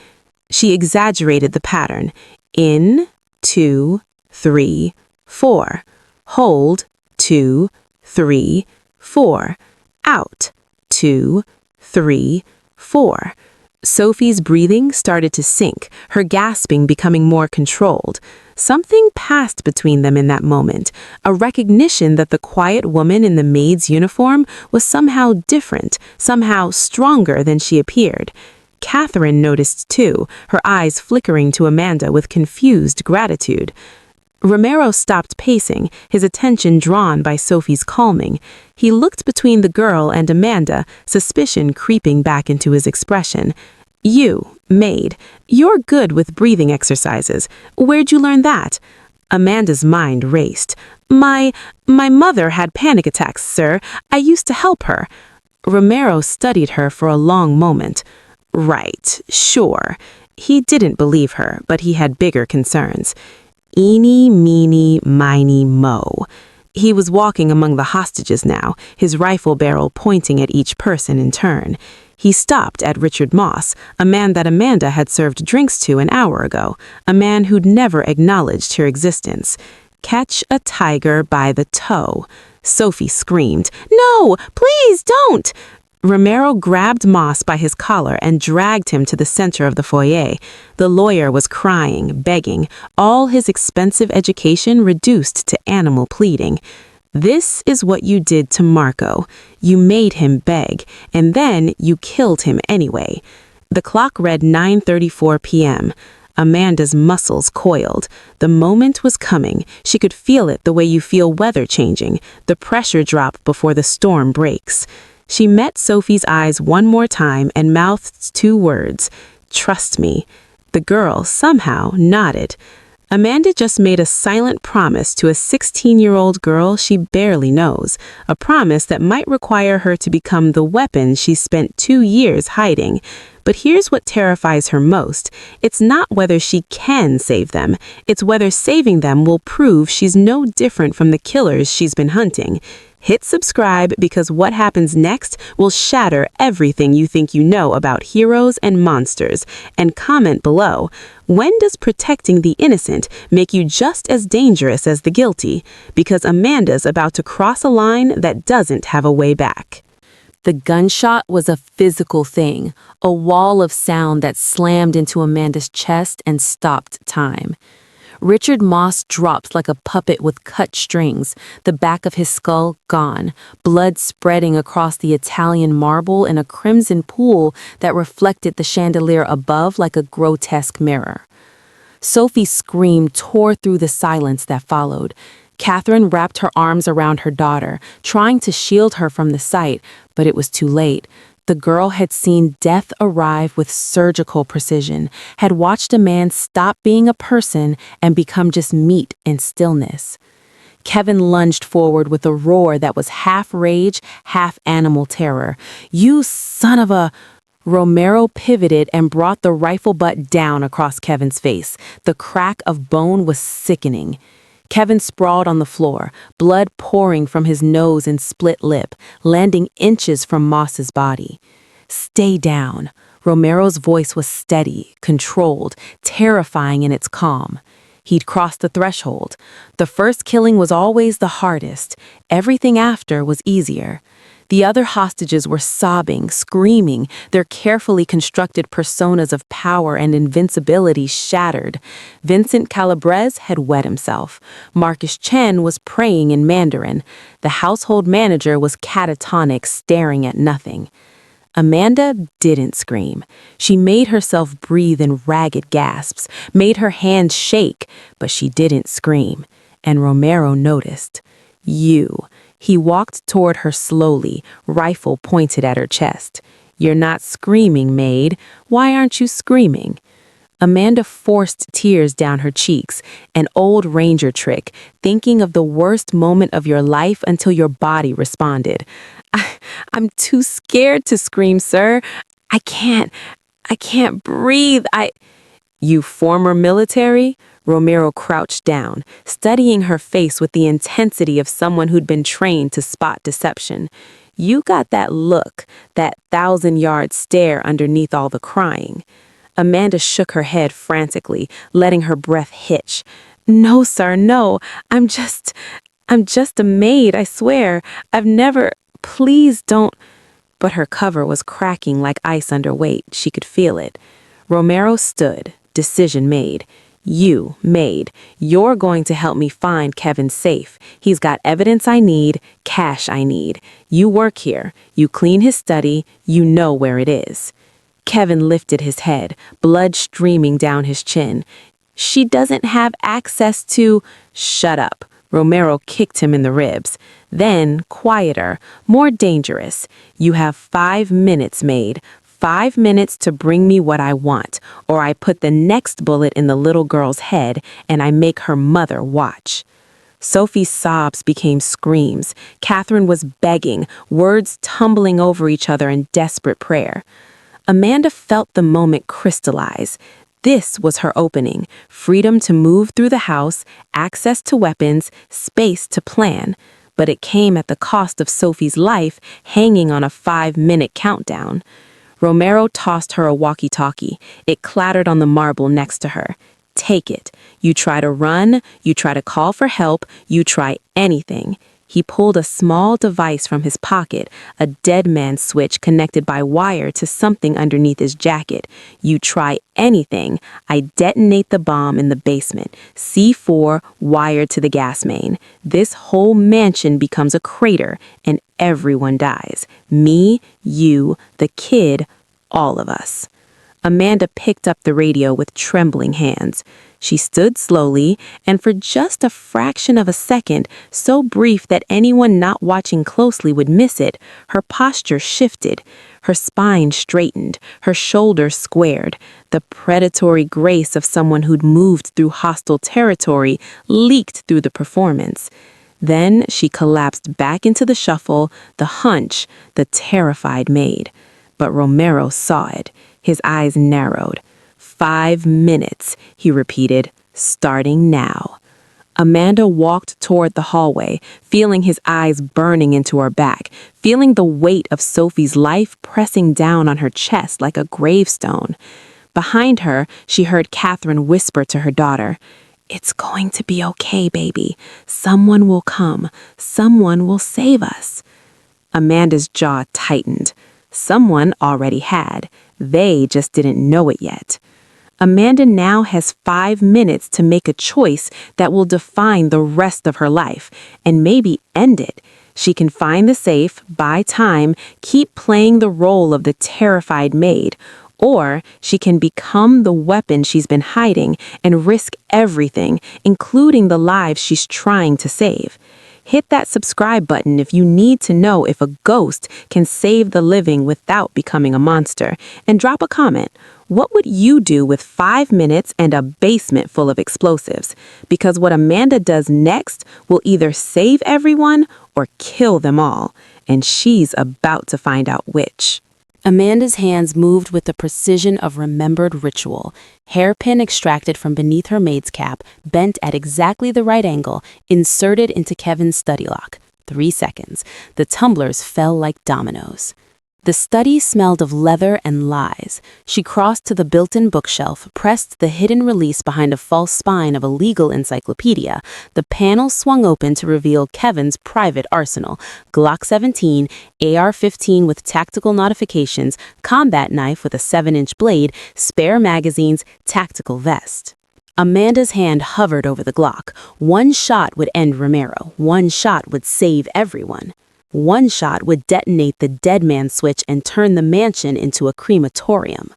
She exaggerated the pattern. In, 2, 3, 4. Hold, 2, 3, 4. Out, 2, 3, 4. Sophie's breathing started to sink, her gasping becoming more controlled. Something passed between them in that moment, a recognition that the quiet woman in the maid's uniform was somehow different, somehow stronger than she appeared. Catherine noticed too, her eyes flickering to Amanda with confused gratitude. Romero stopped pacing, his attention drawn by Sophie's calming. He looked between the girl and Amanda, suspicion creeping back into his expression. You, Maid, you're good with breathing exercises. Where'd you learn that? Amanda's mind raced. My mother had panic attacks, sir. I used to help her. Romero studied her for a long moment. Right, sure. He didn't believe her, but he had bigger concerns. Eeny, meeny, miny, mo. He was walking among the hostages now, his rifle barrel pointing at each person in turn. He stopped at Richard Moss, a man that Amanda had served drinks to an hour ago, a man who'd never acknowledged her existence. Catch a tiger by the toe. Sophie screamed, "No, please don't!" Romero grabbed Moss by his collar and dragged him to the center of the foyer. The lawyer was crying, begging, all his expensive education reduced to animal pleading. This is what you did to Marco. You made him beg, and then you killed him anyway. The clock read 9:34 p.m. Amanda's muscles coiled. The moment was coming. She could feel it the way you feel weather changing, the pressure drop before the storm breaks. She met Sophie's eyes one more time and mouthed 2 words, "Trust me." The girl somehow nodded. Amanda just made a silent promise to a 16-year-old girl she barely knows, a promise that might require her to become the weapon she spent 2 years hiding. But here's what terrifies her most. It's not whether she can save them. It's whether saving them will prove she's no different from the killers she's been hunting. Hit subscribe because what happens next will shatter everything you think you know about heroes and monsters. And comment below, when does protecting the innocent make you just as dangerous as the guilty? Because Amanda's about to cross a line that doesn't have a way back. The gunshot was a physical thing, a wall of sound that slammed into Amanda's chest and stopped time. Richard Moss dropped like a puppet with cut strings, the back of his skull gone, blood spreading across the Italian marble in a crimson pool that reflected the chandelier above like a grotesque mirror. Sophie's scream tore through the silence that followed. Catherine wrapped her arms around her daughter, trying to shield her from the sight, but it was too late. The girl had seen death arrive with surgical precision, had watched a man stop being a person and become just meat in stillness. Kevin lunged forward with a roar that was half rage, half animal terror. "You son of a..." Romero pivoted and brought the rifle butt down across Kevin's face. The crack of bone was sickening. Kevin sprawled on the floor, blood pouring from his nose and split lip, landing inches from Moss's body. "Stay down." Romero's voice was steady, controlled, terrifying in its calm. He'd crossed the threshold. The first killing was always the hardest. Everything after was easier. The other hostages were sobbing, screaming, their carefully constructed personas of power and invincibility shattered. Vincent Calabrese had wet himself. Marcus Chen was praying in Mandarin. The household manager was catatonic, staring at nothing. Amanda didn't scream. She made herself breathe in ragged gasps, made her hands shake, but she didn't scream. And Romero noticed. You. He walked toward her slowly, rifle pointed at her chest. You're not screaming, Maid. Why aren't you screaming? Amanda forced tears down her cheeks, an old ranger trick, thinking of the worst moment of your life until your body responded. I'm too scared to scream, sir. I can't breathe. You former military? Romero crouched down, studying her face with the intensity of someone who'd been trained to spot deception. You got that look, that 1,000-yard stare underneath all the crying. Amanda shook her head frantically, letting her breath hitch. No, sir, no. I'm just a maid, I swear. I've never... Please don't... But her cover was cracking like ice under weight. She could feel it. Romero stood, decision made. You, Maid, you're going to help me find Kevin's safe. He's got evidence I need, cash I need. You work here. You clean his study. You know where it is. Kevin lifted his head, blood streaming down his chin. She doesn't have access to... Shut up. Romero kicked him in the ribs. Then, quieter, more dangerous. You have 5 minutes, Maid. 5 minutes to bring me what I want, or I put the next bullet in the little girl's head and I make her mother watch. Sophie's sobs became screams. Catherine was begging, words tumbling over each other in desperate prayer. Amanda felt the moment crystallize. This was her opening, freedom to move through the house, access to weapons, space to plan. But it came at the cost of Sophie's life hanging on a 5-minute countdown. Romero tossed her a walkie-talkie. It clattered on the marble next to her. Take it. You try to run, you try to call for help, you try anything. He pulled a small device from his pocket, a dead man switch connected by wire to something underneath his jacket. You try anything. I detonate the bomb in the basement. C4 wired to the gas main. This whole mansion becomes a crater and everyone dies. Me, you, the kid, all of us. Amanda picked up the radio with trembling hands. She stood slowly, and for just a fraction of a second, so brief that anyone not watching closely would miss it, her posture shifted. Her spine straightened, her shoulders squared. The predatory grace of someone who'd moved through hostile territory leaked through the performance. Then she collapsed back into the shuffle, the hunch, the terrified Maid. But Romero saw it. His eyes narrowed. 5 minutes, he repeated, starting now. Amanda walked toward the hallway, feeling his eyes burning into her back, feeling the weight of Sophie's life pressing down on her chest like a gravestone. Behind her, she heard Catherine whisper to her daughter, "It's going to be okay, baby. Someone will come. Someone will save us." Amanda's jaw tightened. Someone already had. They just didn't know it yet. Amanda now has 5 minutes to make a choice that will define the rest of her life, and maybe end it. She can find the safe, buy time, keep playing the role of the terrified maid, or she can become the weapon she's been hiding and risk everything, including the lives she's trying to save. Hit that subscribe button if you need to know if a ghost can save the living without becoming a monster. And drop a comment. What would you do with 5 minutes and a basement full of explosives? Because what Amanda does next will either save everyone or kill them all. And she's about to find out which. Amanda's hands moved with the precision of remembered ritual. Hairpin extracted from beneath her maid's cap, bent at exactly the right angle, inserted into Kevin's study lock. 3 seconds. The tumblers fell like dominoes. The study smelled of leather and lies. She crossed to the built-in bookshelf, pressed the hidden release behind a false spine of a legal encyclopedia. The panel swung open to reveal Kevin's private arsenal: Glock 17, AR-15 with tactical notifications, combat knife with a 7-inch blade, spare magazines, tactical vest. Amanda's hand hovered over the Glock. One shot would end Romero. One shot would save everyone. One shot would detonate the dead man switch and turn the mansion into a crematorium.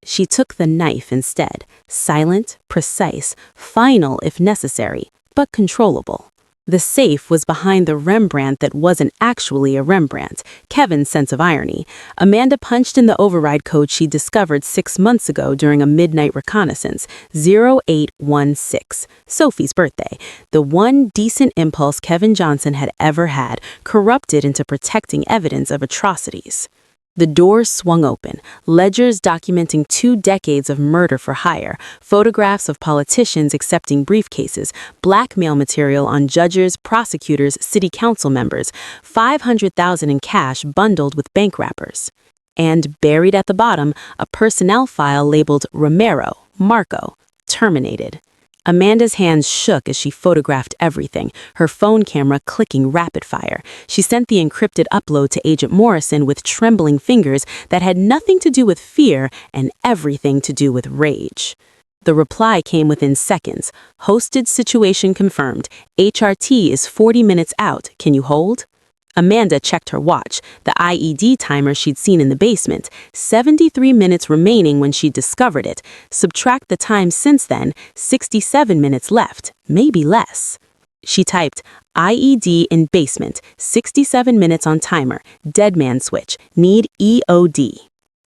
She took the knife instead, silent, precise, final if necessary, but controllable. The safe was behind the Rembrandt that wasn't actually a Rembrandt. Kevin's sense of irony. Amanda punched in the override code she discovered 6 months ago during a midnight reconnaissance: 0816, Sophie's birthday. The one decent impulse Kevin Johnson had ever had, corrupted into protecting evidence of atrocities. The doors swung open, ledgers documenting 2 decades of murder for hire, photographs of politicians accepting briefcases, blackmail material on judges, prosecutors, city council members, $500,000 in cash bundled with bank wrappers. And buried at the bottom, a personnel file labeled Romero, Marco, terminated. Amanda's hands shook as she photographed everything, her phone camera clicking rapid fire. She sent the encrypted upload to Agent Morrison with trembling fingers that had nothing to do with fear and everything to do with rage. The reply came within seconds. Hosted situation confirmed. HRT is 40 minutes out. Can you hold? Amanda checked her watch, the IED timer she'd seen in the basement. 73 minutes remaining when she discovered it. Subtract the time since then, 67 minutes left, maybe less. She typed, IED in basement, 67 minutes on timer, dead man switch, need EOD.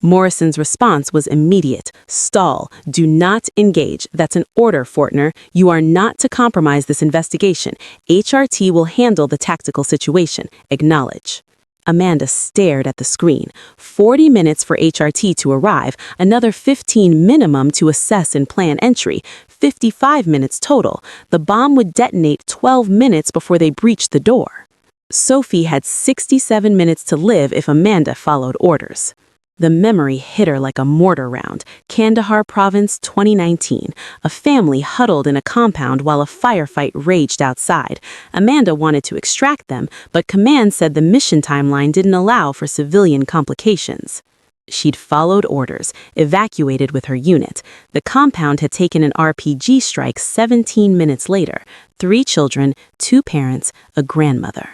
Morrison's response was immediate. Stall. Do not engage. That's an order, Fortner. You are not to compromise this investigation. HRT will handle the tactical situation. Acknowledge. Amanda stared at the screen. 40 minutes for HRT to arrive, another 15 minimum to assess and plan entry, 55 minutes total. The bomb would detonate 12 minutes before they breached the door. Sophie had 67 minutes to live if Amanda followed orders. The memory hit her like a mortar round. Kandahar Province, 2019. A family huddled in a compound while a firefight raged outside. Amanda wanted to extract them, but command said the mission timeline didn't allow for civilian complications. She'd followed orders, evacuated with her unit. The compound had taken an RPG strike 17 minutes later. 3 children, 2 parents, a grandmother.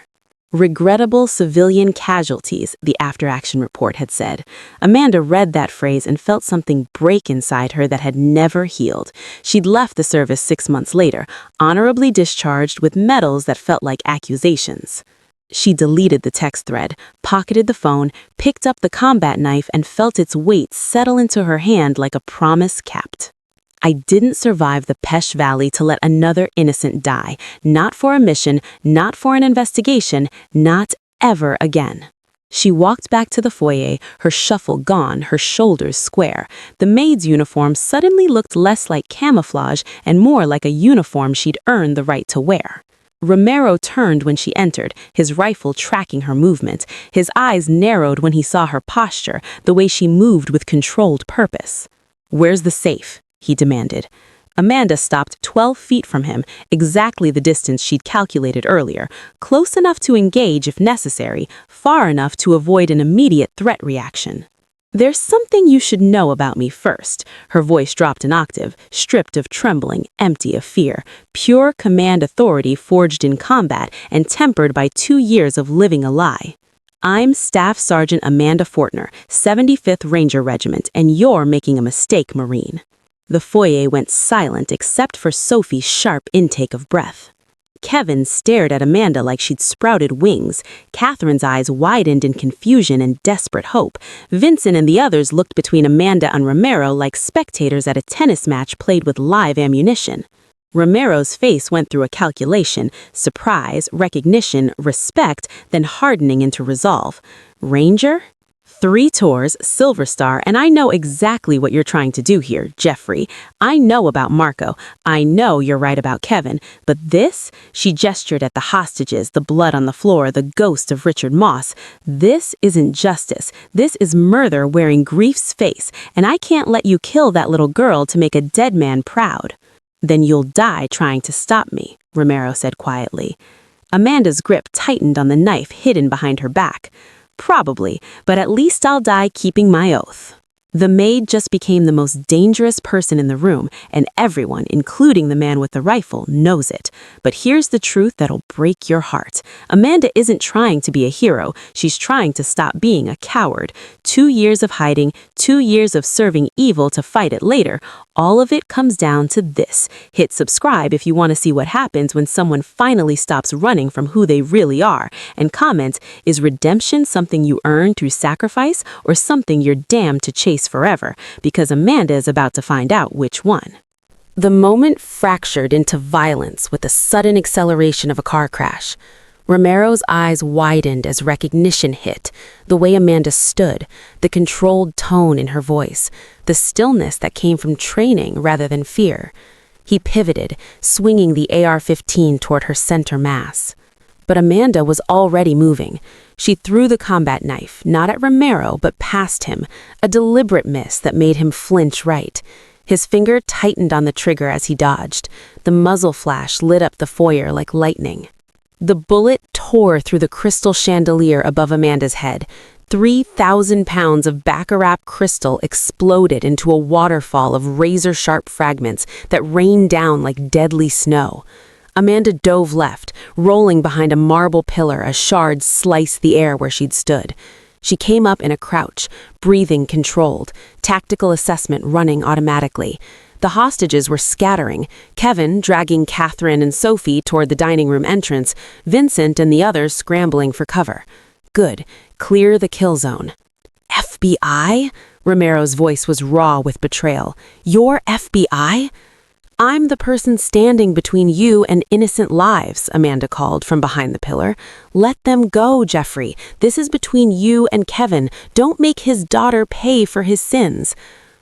Regrettable civilian casualties, the after-action report had said. Amanda read that phrase and felt something break inside her that had never healed. She'd left the service 6 months later, honorably discharged with medals that felt like accusations. She deleted the text thread, pocketed the phone, picked up the combat knife, and felt its weight settle into her hand like a promise kept. I didn't survive the Pesh Valley to let another innocent die. Not for a mission, not for an investigation, not ever again. She walked back to the foyer, her shuffle gone, her shoulders square. The maid's uniform suddenly looked less like camouflage and more like a uniform she'd earned the right to wear. Romero turned when she entered, his rifle tracking her movement. His eyes narrowed when he saw her posture, the way she moved with controlled purpose. "Where's the safe?" he demanded. Amanda stopped 12 feet from him, exactly the distance she'd calculated earlier, close enough to engage if necessary, far enough to avoid an immediate threat reaction. "There's something you should know about me first." Her voice dropped an octave, stripped of trembling, empty of fear, pure command authority forged in combat and tempered by 2 years of living a lie. "I'm Staff Sergeant Amanda Fortner, 75th Ranger Regiment, and you're making a mistake, Marine." The foyer went silent except for Sophie's sharp intake of breath. Kevin stared at Amanda like she'd sprouted wings. Catherine's eyes widened in confusion and desperate hope. Vincent and the others looked between Amanda and Romero like spectators at a tennis match played with live ammunition. Romero's face went through a calculation: surprise, recognition, respect, then hardening into resolve. Ranger? 3 tours, Silver Star, and I know exactly what you're trying to do here, Jeffrey. I know about Marco. I know you're right about Kevin. But this? She gestured at the hostages, the blood on the floor, the ghost of Richard Moss. This isn't justice. This is murder wearing grief's face, and I can't let you kill that little girl to make a dead man proud. Then you'll die trying to stop me, Romero said quietly. Amanda's grip tightened on the knife hidden behind her back. Probably, but at least I'll die keeping my oath. The maid just became the most dangerous person in the room, and everyone, including the man with the rifle, knows it. But here's the truth that'll break your heart. Amanda isn't trying to be a hero. She's trying to stop being a coward. 2 years of hiding, 2 years of serving evil to fight it later. All of it comes down to this. Hit subscribe if you want to see what happens when someone finally stops running from who they really are. And comment, is redemption something you earn through sacrifice or something you're damned to chase forever? Because Amanda is about to find out which one. The moment fractured into violence with the sudden acceleration of a car crash. Romero's eyes widened as recognition hit, the way Amanda stood, the controlled tone in her voice, the stillness that came from training rather than fear. He pivoted, swinging the AR-15 toward her center mass. But Amanda was already moving. She threw the combat knife, not at Romero, but past him, a deliberate miss that made him flinch right. His finger tightened on the trigger as he dodged. The muzzle flash lit up the foyer like lightning. The bullet tore through the crystal chandelier above Amanda's head. 3,000 pounds of baccarat crystal exploded into a waterfall of razor-sharp fragments that rained down like deadly snow. Amanda dove left, rolling behind a marble pillar as shards sliced the air where she'd stood. She came up in a crouch, breathing controlled, tactical assessment running automatically. The hostages were scattering, Kevin dragging Catherine and Sophie toward the dining room entrance, Vincent and the others scrambling for cover. Good. Clear the kill zone. FBI? Romero's voice was raw with betrayal. You're FBI? I'm the person standing between you and innocent lives, Amanda called from behind the pillar. Let them go, Jeffrey. This is between you and Kevin. Don't make his daughter pay for his sins.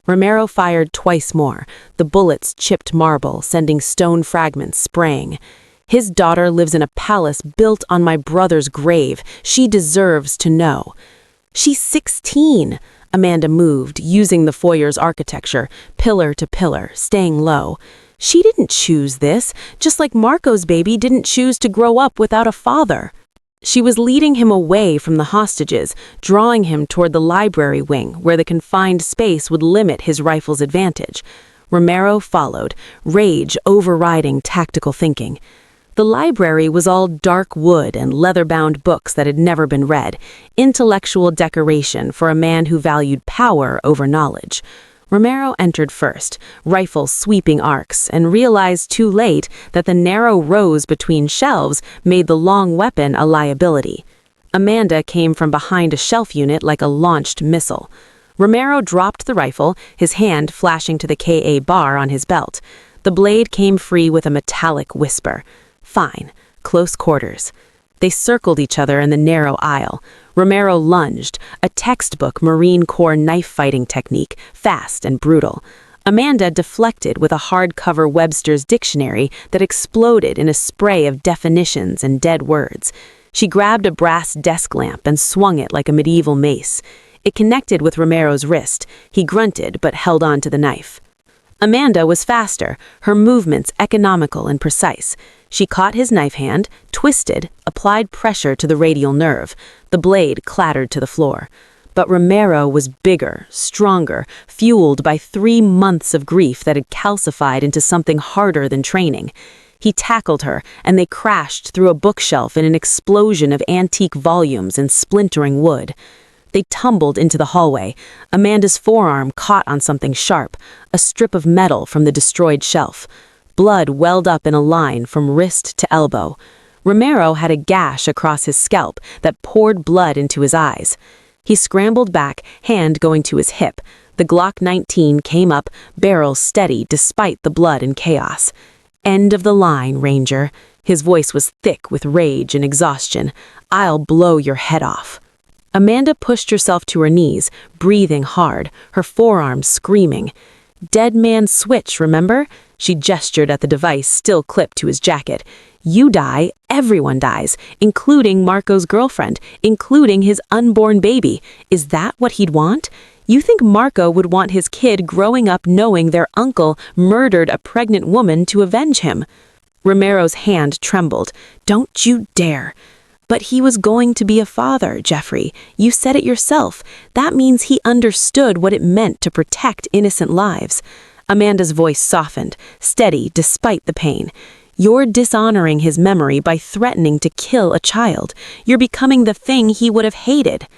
Romero fired twice more. The bullets chipped marble, sending stone fragments spraying. His daughter lives in a palace built on my brother's grave. She deserves to know. She's 16. Amanda moved, using the foyer's architecture, pillar to pillar, staying low. She didn't choose this, just like Marco's baby didn't choose to grow up without a father. She was leading him away from the hostages, drawing him toward the library wing, where the confined space would limit his rifle's advantage. Romero followed, rage overriding tactical thinking. The library was all dark wood and leather-bound books that had never been read, intellectual decoration for a man who valued power over knowledge. Romero entered first, rifle sweeping arcs, and realized too late that the narrow rows between shelves made the long weapon a liability. Amanda came from behind a shelf unit like a launched missile. Romero dropped the rifle, his hand flashing to the KA bar on his belt. The blade came free with a metallic whisper. Fine. Close quarters. They circled each other in the narrow aisle. Romero lunged, a textbook Marine Corps knife-fighting technique, fast and brutal. Amanda deflected with a hardcover Webster's dictionary that exploded in a spray of definitions and dead words. She grabbed a brass desk lamp and swung it like a medieval mace. It connected with Romero's wrist. He grunted but held on to the knife. Amanda was faster, her movements economical and precise. She caught his knife hand, twisted, applied pressure to the radial nerve. The blade clattered to the floor. But Romero was bigger, stronger, fueled by 3 months of grief that had calcified into something harder than training. He tackled her, and they crashed through a bookshelf in an explosion of antique volumes and splintering wood. They tumbled into the hallway. Amanda's forearm caught on something sharp, a strip of metal from the destroyed shelf. Blood welled up in a line from wrist to elbow. Romero had a gash across his scalp that poured blood into his eyes. He scrambled back, hand going to his hip. The Glock 19 came up, barrel steady despite the blood and chaos. End of the line, Ranger. His voice was thick with rage and exhaustion. I'll blow your head off. Amanda pushed herself to her knees, breathing hard, her forearms screaming. "Dead man switch, remember?" She gestured at the device still clipped to his jacket. "You die, everyone dies, including Marco's girlfriend, including his unborn baby. Is that what he'd want? You think Marco would want his kid growing up knowing their uncle murdered a pregnant woman to avenge him?" Romero's hand trembled. "Don't you dare." "But he was going to be a father, Jeffrey. You said it yourself. That means he understood what it meant to protect innocent lives." Amanda's voice softened, steady despite the pain. "You're dishonoring his memory by threatening to kill a child. You're becoming the thing he would have hated."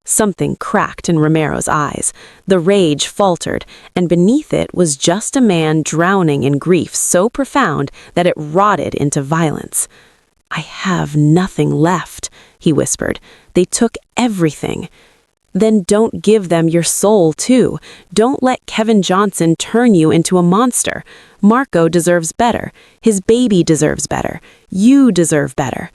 Something cracked in Romero's eyes. The rage faltered, and beneath it was just a man drowning in grief so profound that it rotted into violence. "I have nothing left," he whispered. "They took everything." "Then don't give them your soul, too. Don't let Kevin Johnson turn you into a monster. Marco deserves better. His baby deserves better. You deserve better."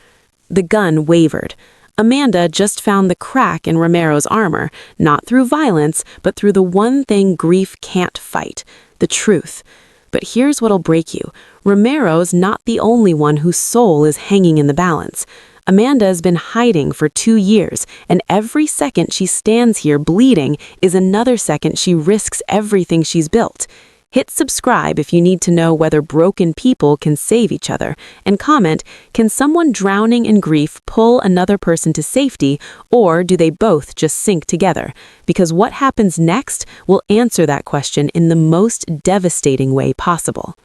The gun wavered. Amanda just found the crack in Romero's armor, not through violence, but through the one thing grief can't fight, the truth. But here's what'll break you. Romero's not the only one whose soul is hanging in the balance. Amanda's been hiding for 2 years, and every second she stands here bleeding is another second she risks everything she's built. Hit subscribe if you need to know whether broken people can save each other, and comment, can someone drowning in grief pull another person to safety, or do they both just sink together? Because what happens next will answer that question in the most devastating way possible.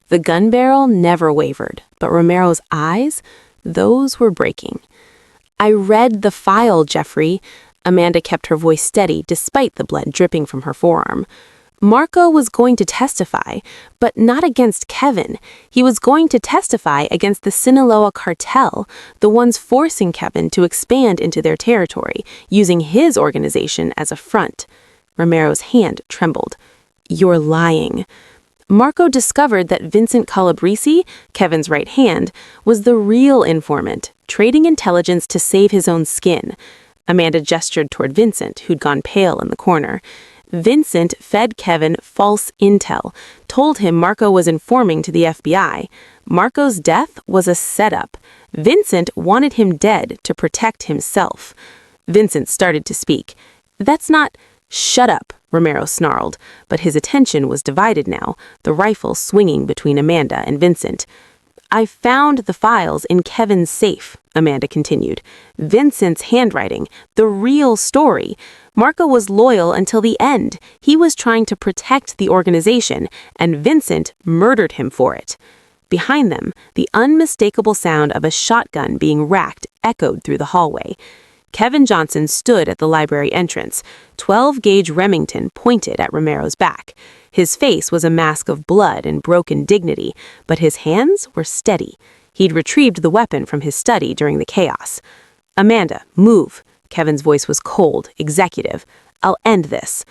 The gun barrel never wavered, but Romero's eyes, those were breaking. "I read the file, Jeffrey." Amanda kept her voice steady despite the blood dripping from her forearm. "Marco was going to testify, but not against Kevin. He was going to testify against the Sinaloa cartel, the ones forcing Kevin to expand into their territory, using his organization as a front." Romero's hand trembled. "You're lying." Marco discovered that Vincent Calabrese, Kevin's right hand, was the real informant, trading intelligence to save his own skin. Amanda gestured toward Vincent, who'd gone pale in the corner. Vincent fed Kevin false intel, told him Marco was informing to the FBI. Marco's death was a setup. Vincent wanted him dead to protect himself. Vincent started to speak. "That's not—" "Shut up," Romero snarled, but his attention was divided now, the rifle swinging between Amanda and Vincent. "I found the files in Kevin's safe," Amanda continued. "Vincent's handwriting, the real story. Marco was loyal until the end. He was trying to protect the organization, and Vincent murdered him for it." Behind them, the unmistakable sound of a shotgun being racked echoed through the hallway. Kevin Johnson stood at the library entrance. 12-gauge Remington pointed at Romero's back. His face was a mask of blood and broken dignity, but his hands were steady. He'd retrieved the weapon from his study during the chaos. "Amanda, move." Kevin's voice was cold, executive. "I'll end this."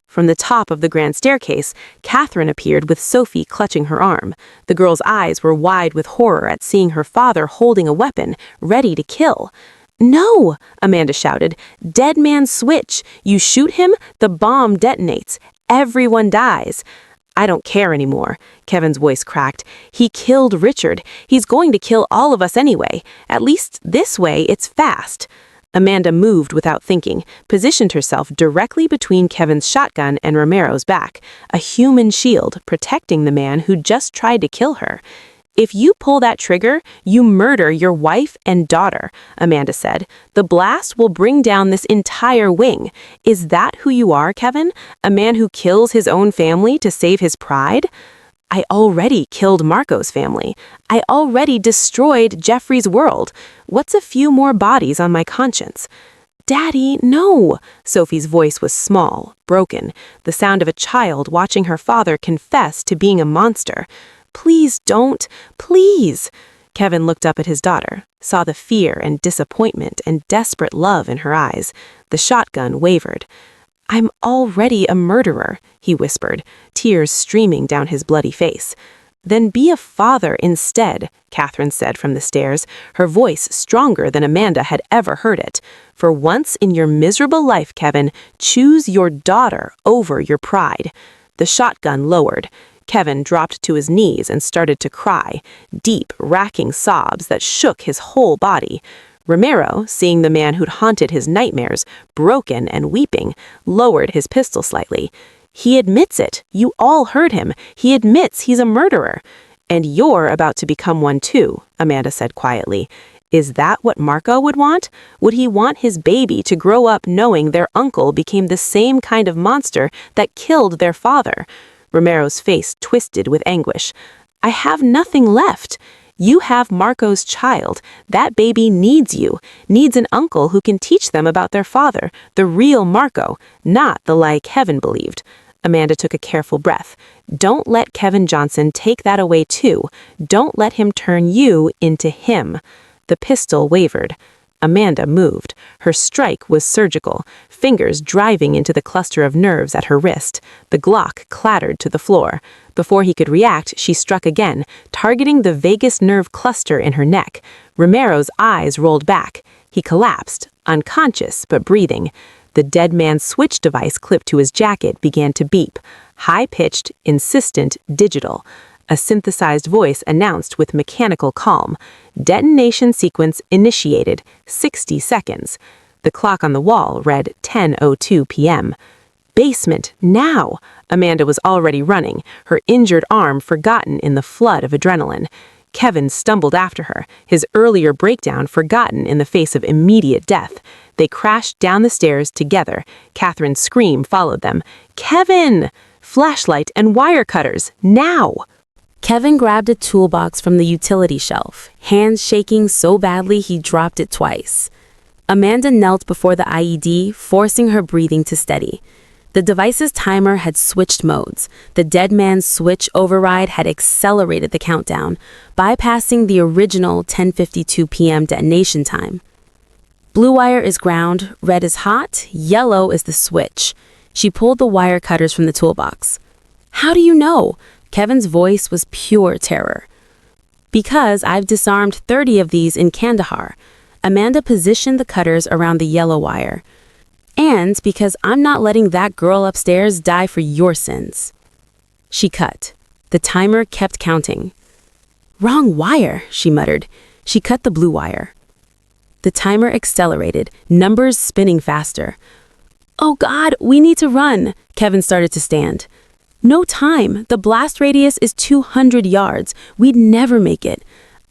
From the top of the grand staircase, Catherine appeared with Sophie clutching her arm. The girl's eyes were wide with horror at seeing her father holding a weapon, ready to kill. "No!" Amanda shouted. "Dead man switch. You shoot him, the bomb detonates. Everyone dies." "I don't care anymore," Kevin's voice cracked. "He killed Richard. He's going to kill all of us anyway. At least this way it's fast." Amanda moved without thinking, positioned herself directly between Kevin's shotgun and Romero's back, a human shield protecting the man who just tried to kill her. "If you pull that trigger, you murder your wife and daughter," Amanda said. "The blast will bring down this entire wing. Is that who you are, Kevin? A man who kills his own family to save his pride?" "I already killed Marco's family. I already destroyed Jeffrey's world. What's a few more bodies on my conscience?" "Daddy, no!" Sophie's voice was small, broken, the sound of a child watching her father confess to being a monster. "Please don't. Please." Kevin looked up at his daughter, saw the fear and disappointment and desperate love in her eyes. The shotgun wavered. "I'm already a murderer," he whispered, tears streaming down his bloody face. "Then be a father instead," Catherine said from the stairs, her voice stronger than Amanda had ever heard it. "For once in your miserable life, Kevin, choose your daughter over your pride." The shotgun lowered. Kevin dropped to his knees and started to cry, deep, racking sobs that shook his whole body. Romero, seeing the man who'd haunted his nightmares, broken and weeping, lowered his pistol slightly. "He admits it. You all heard him. He admits he's a murderer." "And you're about to become one too," Amanda said quietly. "Is that what Marco would want? Would he want his baby to grow up knowing their uncle became the same kind of monster that killed their father?" Romero's face twisted with anguish. "I have nothing left. You have Marco's child. That baby needs you, needs an uncle who can teach them about their father, the real Marco, not the lie Kevin believed." Amanda took a careful breath. "Don't let Kevin Johnson take that away too. Don't let him turn you into him." The pistol wavered. Amanda moved. Her strike was surgical, fingers driving into the cluster of nerves at her wrist. The Glock clattered to the floor. Before he could react, she struck again, targeting the vagus nerve cluster in her neck. Romero's eyes rolled back. He collapsed, unconscious but breathing. The dead man's switch device clipped to his jacket began to beep, high-pitched, insistent, digital. A synthesized voice announced with mechanical calm, "Detonation sequence initiated, 60 seconds." The clock on the wall read 10:02 p.m. "Basement, now!" Amanda was already running, her injured arm forgotten in the flood of adrenaline. Kevin stumbled after her, his earlier breakdown forgotten in the face of immediate death. They crashed down the stairs together. Catherine's scream followed them. "Kevin! Flashlight and wire cutters, now!" Kevin grabbed a toolbox from the utility shelf, hands shaking so badly he dropped it twice. Amanda knelt before the IED, forcing her breathing to steady. The device's timer had switched modes. The dead man's switch override had accelerated the countdown, bypassing the original 10:52 p.m. detonation time. Blue wire is ground, red is hot, yellow is the switch. She pulled the wire cutters from the toolbox. "How do you know?" Kevin's voice was pure terror. "Because I've disarmed 30 of these in Kandahar." Amanda positioned the cutters around the yellow wire. "And because I'm not letting that girl upstairs die for your sins." She cut. The timer kept counting. "Wrong wire," she muttered. She cut the blue wire. The timer accelerated, numbers spinning faster. "Oh God, we need to run." Kevin started to stand. "No time. The blast radius is 200 yards. We'd never make it."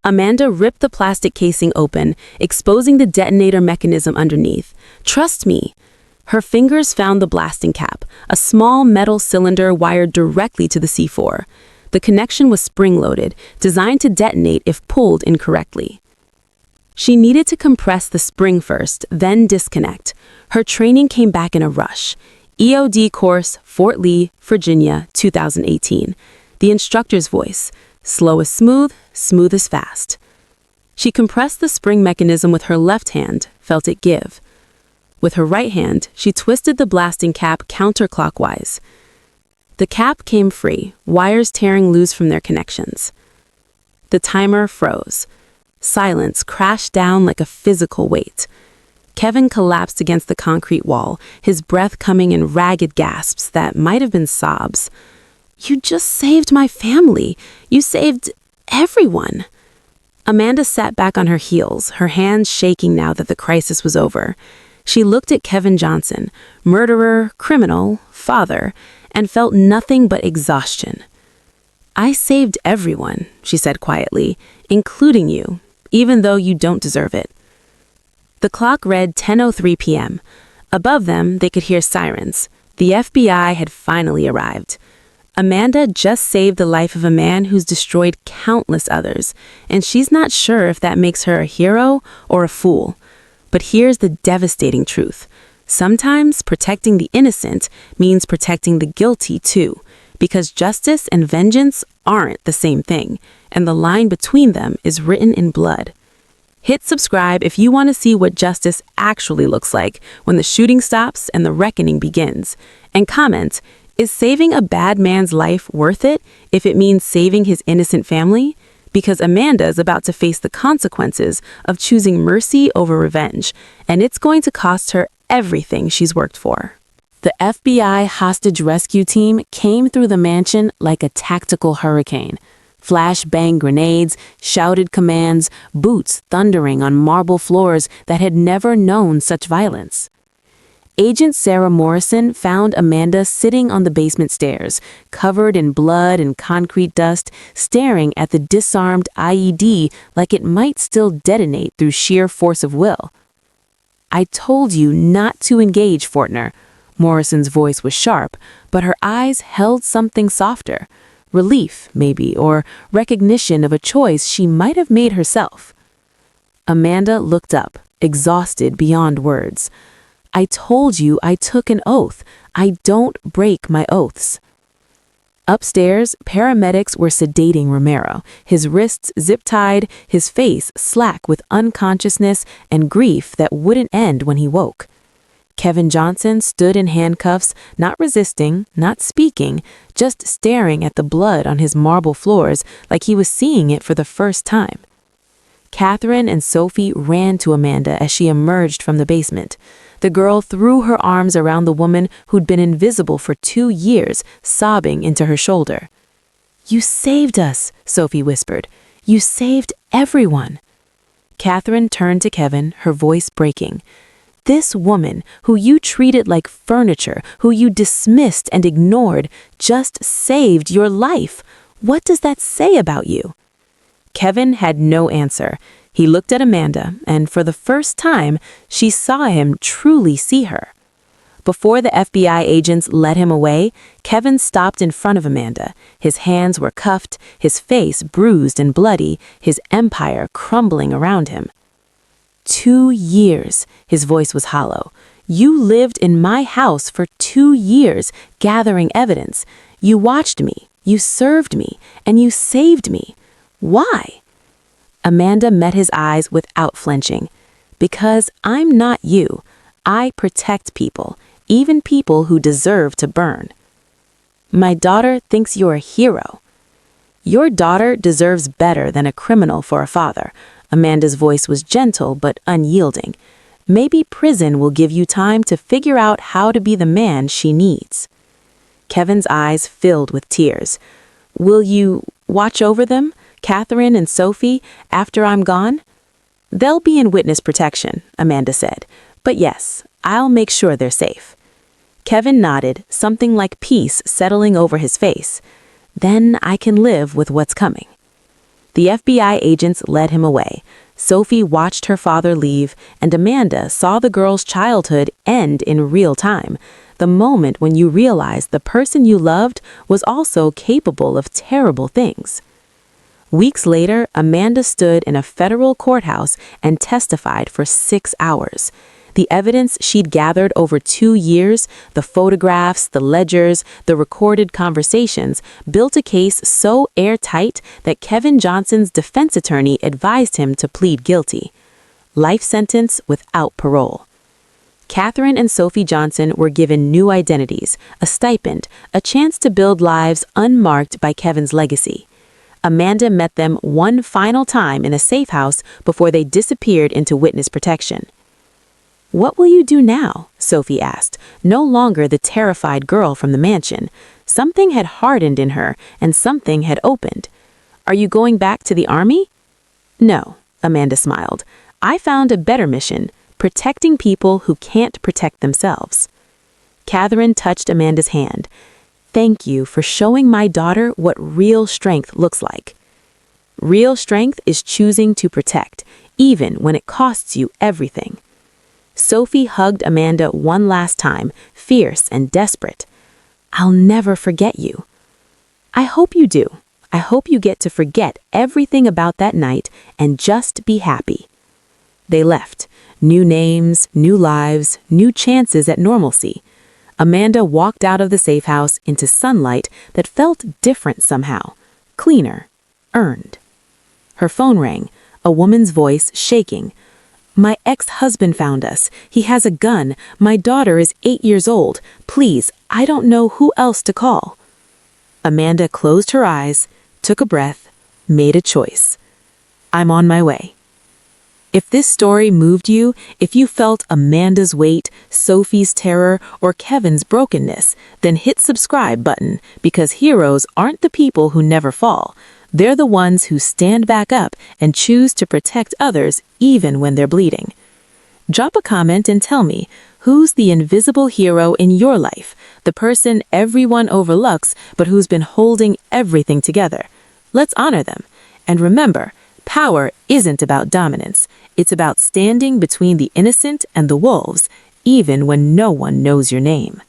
Amanda ripped the plastic casing open, exposing the detonator mechanism underneath. "Trust me." Her fingers found the blasting cap, a small metal cylinder wired directly to the C4. The connection was spring-loaded, designed to detonate if pulled incorrectly. She needed to compress the spring first, then disconnect. Her training came back in a rush. EOD course, Fort Lee, Virginia, 2018. The instructor's voice, slow as smooth, smooth as fast. She compressed the spring mechanism with her left hand, felt it give. With her right hand, she twisted the blasting cap counterclockwise. The cap came free, wires tearing loose from their connections. The timer froze. Silence crashed down like a physical weight. Kevin collapsed against the concrete wall, his breath coming in ragged gasps that might have been sobs. "You just saved my family. You saved everyone." Amanda sat back on her heels, her hands shaking now that the crisis was over. She looked at Kevin Johnson, murderer, criminal, father, and felt nothing but exhaustion. "I saved everyone," she said quietly, "including you, even though you don't deserve it." The clock read 10:03 p.m. Above them, they could hear sirens. The FBI had finally arrived. Amanda just saved the life of a man who's destroyed countless others, and she's not sure if that makes her a hero or a fool. But here's the devastating truth. Sometimes protecting the innocent means protecting the guilty too, because justice and vengeance aren't the same thing, and the line between them is written in blood. Hit subscribe if you want to see what justice actually looks like when the shooting stops and the reckoning begins. And comment, Is saving a bad man's life worth it if it means saving his innocent family? Because Amanda is about to face the consequences of choosing mercy over revenge, and it's going to cost her everything she's worked for. The FBI hostage rescue team came through the mansion like a tactical hurricane. Flash-bang grenades, shouted commands, boots thundering on marble floors that had never known such violence. Agent Sarah Morrison found Amanda sitting on the basement stairs, covered in blood and concrete dust, staring at the disarmed IED like it might still detonate through sheer force of will. "I told you not to engage, Fortner." Morrison's voice was sharp, but her eyes held something softer. Relief, maybe, or recognition of a choice she might have made herself. Amanda looked up, exhausted beyond words. "I told you I took an oath. I don't break my oaths." Upstairs, paramedics were sedating Romero, his wrists zip-tied, his face slack with unconsciousness and grief that wouldn't end when he woke. Kevin Johnson stood in handcuffs, not resisting, not speaking, just staring at the blood on his marble floors like he was seeing it for the first time. Catherine and Sophie ran to Amanda as she emerged from the basement. The girl threw her arms around the woman who'd been invisible for 2 years, sobbing into her shoulder. "You saved us," Sophie whispered. "You saved everyone." Catherine turned to Kevin, her voice breaking. "This woman, who you treated like furniture, who you dismissed and ignored, just saved your life. What does that say about you?" Kevin had no answer. He looked at Amanda, and for the first time, she saw him truly see her. Before the FBI agents led him away, Kevin stopped in front of Amanda. His hands were cuffed, his face bruised and bloody, his empire crumbling around him. 2 years, his voice was hollow. "You lived in my house for 2 years, gathering evidence. You watched me, you served me, and you saved me. Why?" Amanda met his eyes without flinching. "Because I'm not you. I protect people, even people who deserve to burn." "My daughter thinks you're a hero." "Your daughter deserves better than a criminal for a father." Amanda's voice was gentle but unyielding. "Maybe prison will give you time to figure out how to be the man she needs." Kevin's eyes filled with tears. "Will you watch over them, Catherine and Sophie, after I'm gone?" "They'll be in witness protection," Amanda said. "But yes, I'll make sure they're safe." Kevin nodded, something like peace settling over his face. "Then I can live with what's coming." The FBI agents led him away. Sophie watched her father leave, and Amanda saw the girl's childhood end in real time, the moment when you realized the person you loved was also capable of terrible things. Weeks later, Amanda stood in a federal courthouse and testified for 6 hours. The evidence she'd gathered over 2 years, the photographs, the ledgers, the recorded conversations, built a case so airtight that Kevin Johnson's defense attorney advised him to plead guilty. Life sentence without parole. Catherine and Sophie Johnson were given new identities, a stipend, a chance to build lives unmarked by Kevin's legacy. Amanda met them one final time in a safe house before they disappeared into witness protection. "What will you do now?" Sophie asked, no longer the terrified girl from the mansion. Something had hardened in her, and something had opened. "Are you going back to the army?" "No," Amanda smiled. "I found a better mission, protecting people who can't protect themselves." Catherine touched Amanda's hand. "Thank you for showing my daughter what real strength looks like." Real strength is choosing to protect, even when it costs you everything. Sophie hugged Amanda one last time, fierce and desperate. "I'll never forget you." "I hope you do. I hope you get to forget everything about that night and just be happy." They left. New names, new lives, new chances at normalcy. Amanda walked out of the safe house into sunlight that felt different somehow, cleaner, earned. Her phone rang, a woman's voice shaking. "My ex-husband found us. He has a gun. My daughter is 8 years old. Please, I don't know who else to call." Amanda closed her eyes, took a breath, made a choice. "I'm on my way." If this story moved you, if you felt Amanda's weight, Sophie's terror, or Kevin's brokenness, then hit subscribe button, because heroes aren't the people who never fall. They're the ones who stand back up and choose to protect others even when they're bleeding. Drop a comment and tell me, who's the invisible hero in your life, the person everyone overlooks but who's been holding everything together? Let's honor them. And remember, power isn't about dominance. It's about standing between the innocent and the wolves, even when no one knows your name.